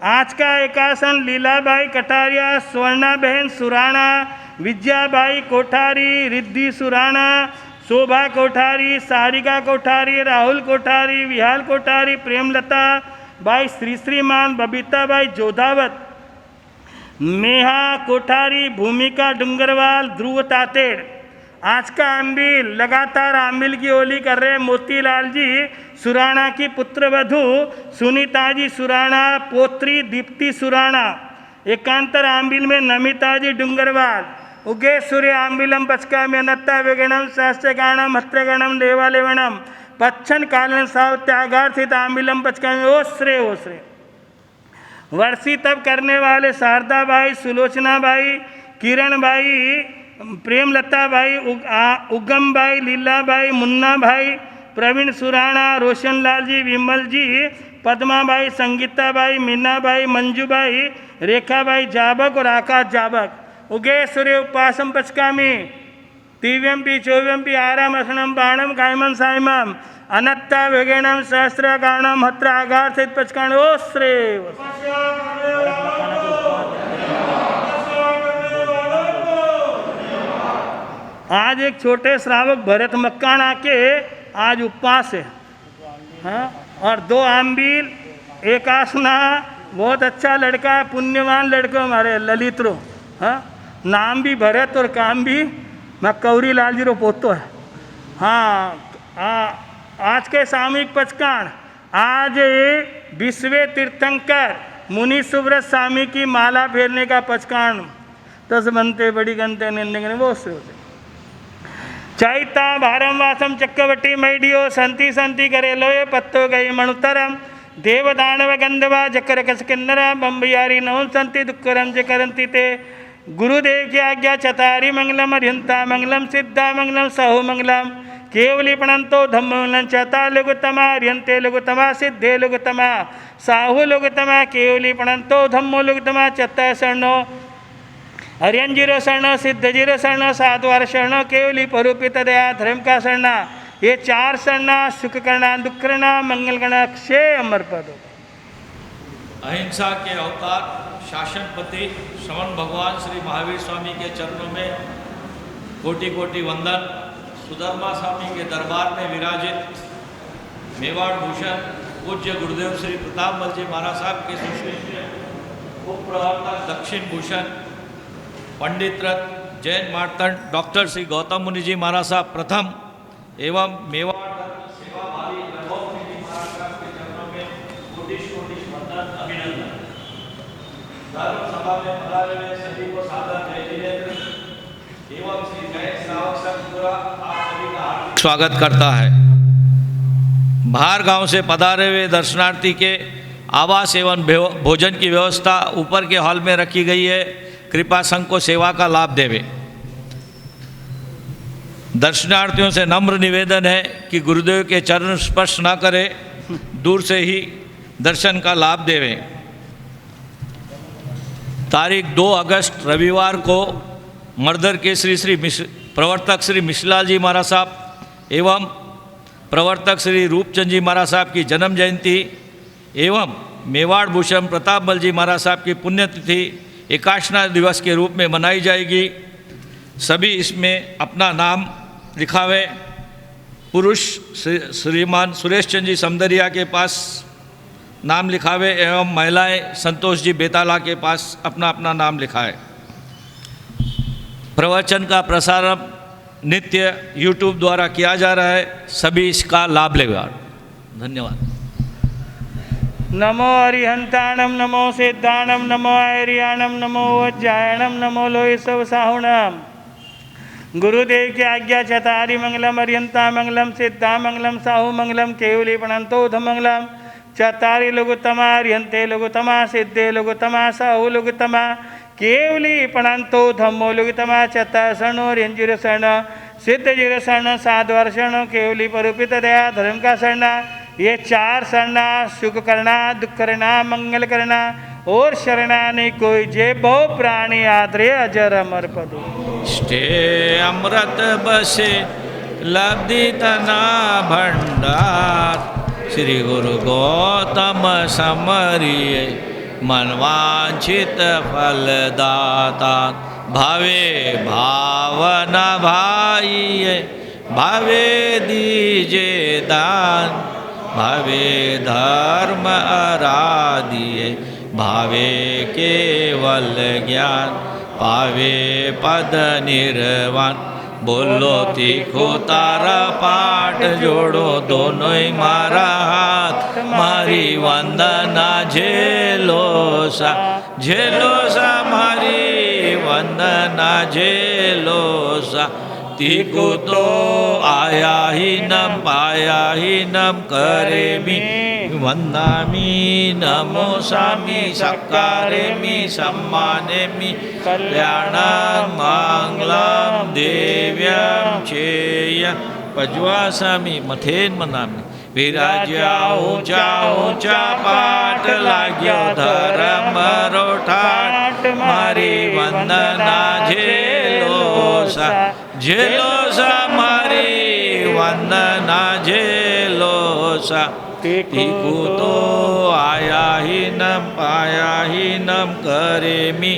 आज का एकासन लीलाबाई कटारिया, स्वर्णा बहन सुराणा, विद्याबाई कोठारी, रिद्धि सुराणा, शोभा कोठारी, सारिका कोठारी, राहुल कोठारी, विहाल कोठारी, प्रेमलता बाई, श्रीमान, बबीता बाई जोधावत, मेहा कोठारी, भूमिका डुंगरवाल, ध्रुव तातेड़। आज का आम्बिल, लगातार आम्बिल की होली कर रहे हैं मोतीलाल जी सुराणा की पुत्र वधू, सुनीता जी सुराणा, पोत्री दीप्ति सुराणा। एकांतर आम्बिल में नमिता जी डुंगरवाल। उगे सूर्य आम्बिलम पचका में नत्ता विगणम सहस्य गाणम हत्रगणम देवालेवणम पच्छन कालन साव त्यागार्थित आम्बिलम पचका में ओ श्रे। वर्षी तप करने वाले शारदा बाई, सुलोचना बाई, किरण बाई, प्रेमलता बाई, उगम बाई, लीला बाई, मुन्ना भाई, प्रवीण सुराणा, रोशन लाल जी, विमल जी, पद्मा बाई, संगीता बाई, मीना बाई, मंजू बाई, रेखा बाई जाबक और आकाश जाबक। उगे सूर्य उपासम पचकामी तीव्यंपी चौव्यंपी आराम असनम बाणम कायमन साइमम अनत्ता वेगेणम सहस्त्र कारणम हत्र आगार सहित पचकाण ओ श्रेव। आज एक छोटे श्रावक भरत मक्काणा के आज उपवास है, हाँ, और 2 आम्बील, एक आसना, बहुत अच्छा लड़का है, पुण्यवान लड़का हमारे ललितरो, हाँ, नाम भी भरत और काम भी मैं कौरी लाल जी रो पोतो है। हाँ, आज के सामूहिक पचकाण आज विश्वे तीर्थंकर मुनि सुव्रत स्वामी की माला फेरने का पचकाण तस बनते बड़ी गंते निंदे वो से होते चैता भारम वासम चक्रवटी मैडियो संति संति करे लोये पत्तो गई मणुतरम देवदानव गंधवा जकर कस किन्नरा बम्बियारी नवम संति दुक्करम जकरंति ते गुरुदेव की आज्ञा चतारी मंगलम अर्यंता मंगलम सिद्धा मंगलम सहु मंगलम केवली प्रणंतो धम्म मंगलम चता लघुतमा अर्यंते लघुतमा सिद्धे लघुतमा साहु लघुतमा केवली प्रणंतो धम्मो लघुतमा चता शरणो हरियंजीरो शरण सिद्धजीरो शरण साधुवार शरण केवली परूपित दया धर्म का शरणा। ये 4 शरणा सुख करना दुख करना मंगल करना क्षय अमर पद। अहिंसा के अवतार शासनपति श्रवण भगवान श्री महावीर स्वामी के चरणों में कोटि कोटि वंदन। सुधर्मा स्वामी के दरबार में विराजित मेवाड़ भूषण पूज्य गुरुदेव श्री प्रतापमल जी महाराज साहब के सुश्री उप प्रवर्तक दक्षिण भूषण पंडित रत्न जैन मार्तंड डॉक्टर श्री गौतम मुनि जी महाराज साहब प्रथम एवं मेवाड़ सेवा भावी वैभव जी महाराज साहब के चरणों में कोटिश कोटिश वंदन अभिनंदन। धर्म सभा में पधारे हुए सभी को सादर जय जिनेन्द्र एवं श्री जय श्रावक संघ पूरा आप सभी का हार्दिक स्वागत करता है। बाहर गांव से पधारे हुए दर्शनार्थी के आवास एवं भोजन की व्यवस्था ऊपर के हॉल में रखी गई है। कृपा संघ को सेवा का लाभ देवे। दर्शनार्थियों से नम्र निवेदन है कि गुरुदेव के चरण स्पर्श न करें, दूर से ही दर्शन का लाभ देवें। तारीख 2 अगस्त रविवार को मर्दर के श्री प्रवर्तक श्री मिश्रलाल जी महाराज साहब एवं प्रवर्तक श्री रूपचंद जी महाराज साहब की जन्म जयंती एवं मेवाड़ भूषण प्रतापमल जी महाराज साहब की पुण्यतिथि एकाशना दिवस के रूप में मनाई जाएगी। सभी इसमें अपना नाम लिखावे। पुरुष श्रीमान सुरेश चंद जी समदरिया के पास नाम लिखावे एवं महिलाएं संतोष जी बेताला के पास अपना अपना नाम लिखाए। प्रवचन का प्रसारण नित्य YouTube द्वारा किया जा रहा है, सभी इसका लाभ लेगा। धन्यवाद। नमो अरिहंताणम नमो सिद्धाणम नमो आर्याणम नमो वज्जायणम नमो लोहिसव साहुणम। गुरुदेव की आज्ञा चतारी मंगलम अर्यंता मंगलम सिद्धा मंगलम साहु मंगलम केवली प्रणंतो धम मंगलम चतारी लघुतमा अर्यंते लघुतमा सिद्धे लघुतमा साहु लघुतमा केवली प्रणंतो धम्मो लघुतमा चता शरणो रंजिर शरण सिद्ध जिर शरण साधुवर शरण केवली परूपित दया धर्म का शरणा। ये 4 शरणा सुख करना दुख करना मंगल करना और शरणा नहीं कोई जे बहु प्राणी आदरे अजर अमर पदो। स्टे अमृत बसे लब्धि तना भंडार श्री गुरु गौतम समरिये मनवांछित फलदाता भावे भावना भाइये भावे दीजे दान भावे धर्म आराधिये भावे केवल ज्ञान पावे पद निर्वाण। बोलो तीखो तारा पाठ जोड़ो दोनों ही मारा हाथ मारी वंदना झेलो सा मारी वंदना झेलो सा। तीको तो आया ही नम पाया ही नम करे भी वन्दामि नमोऽस्मि सत्कारयामि सम्मानयामि कल्याणं मङ्गलं देव्यं चेयं पज्वासामि मथेन मनामि विराज्या ऊंचा ऊंचा पाट लाग्यो धर्म रोठाट मारी वंदना झेलो सा मारी वंदना झेलो सा टीकू तो आया ही नम करेमि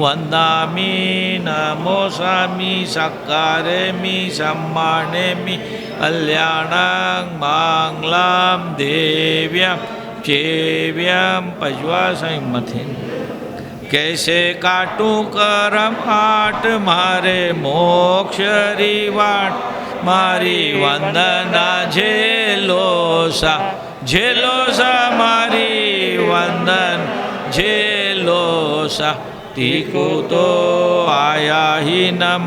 वंदामि नमोऽस्मि सत्कारयामि सम्मानयामि कल्याणं मङ्गलं देव्यं चेव्यं पज्वासामि मथेन कैसे काटूं करम आट मारे मोक्षरी वाट मारी वंदना झेलो सा मारी वंदन झेलो सा टीकू तो आया ही नम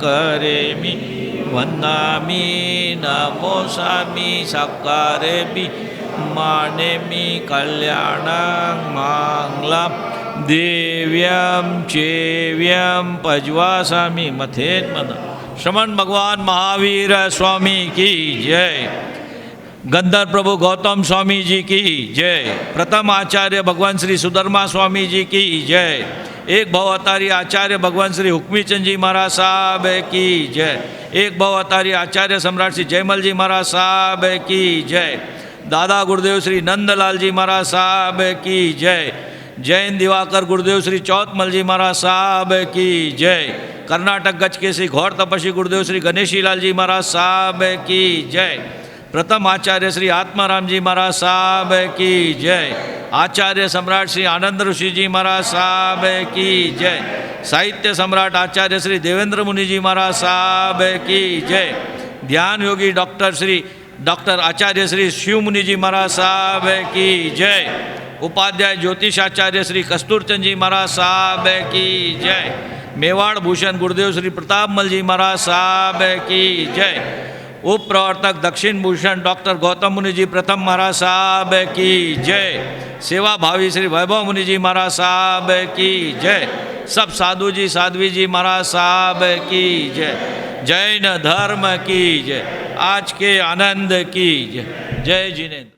करेमि वंदामि नमोऽस्मि सत्कारयामि मानेमि कल्याणं मङ्गलं देव्यं चेव्यं पज्वासामि मथेन मना। श्रमण भगवान महावीर स्वामी की जय। गंधर्व प्रभु गौतम स्वामी जी की जय। प्रथम आचार्य भगवान श्री सुधर्मा स्वामी जी की जय। एक भवतारी आचार्य भगवान श्री हुक्मीचंद जी महाराज साहब की जय। एक भवतारी आचार्य सम्राट श्री जयमल जी महाराज साहब की जय। दादा गुरुदेव श्री नंदलाल जी महाराज साहब की जय। जैन दिवाकर गुरुदेव श्री चौथमल जी महाराज साहब की जय। कर्नाटक गज के श्री घोर तपस्वी गुरुदेव श्री गणेशी लाल जी महाराज साहब की जय। प्रथम आचार्य श्री आत्माराम जी महाराज साहब की जय। आचार्य सम्राट श्री आनंद ऋषि जी महाराज साहब की जय। साहित्य सम्राट आचार्य श्री देवेंद्र मुनि जी महाराज साहब की जय। ध्यान योगी डॉक्टर आचार्य श्री शिव मुनि जी महाराज साहब की जय। उपाध्याय ज्योतिषाचार्य श्री कस्तूरचंद जी महाराज साहब की जय। मेवाड़ भूषण गुरुदेव श्री प्रतापमल जी महाराज साहब की जय। उप प्रवर्तक दक्षिण भूषण डॉक्टर गौतम मुनि जी प्रथम महाराज साहब की जय। सेवा भावी श्री वैभव मुनि जी महाराज साहब की जय। सब साधु जी साध्वी जी महाराज साहब की जय। जैन धर्म की जय। आज के आनंद की जय। जय जिनेन्द्र।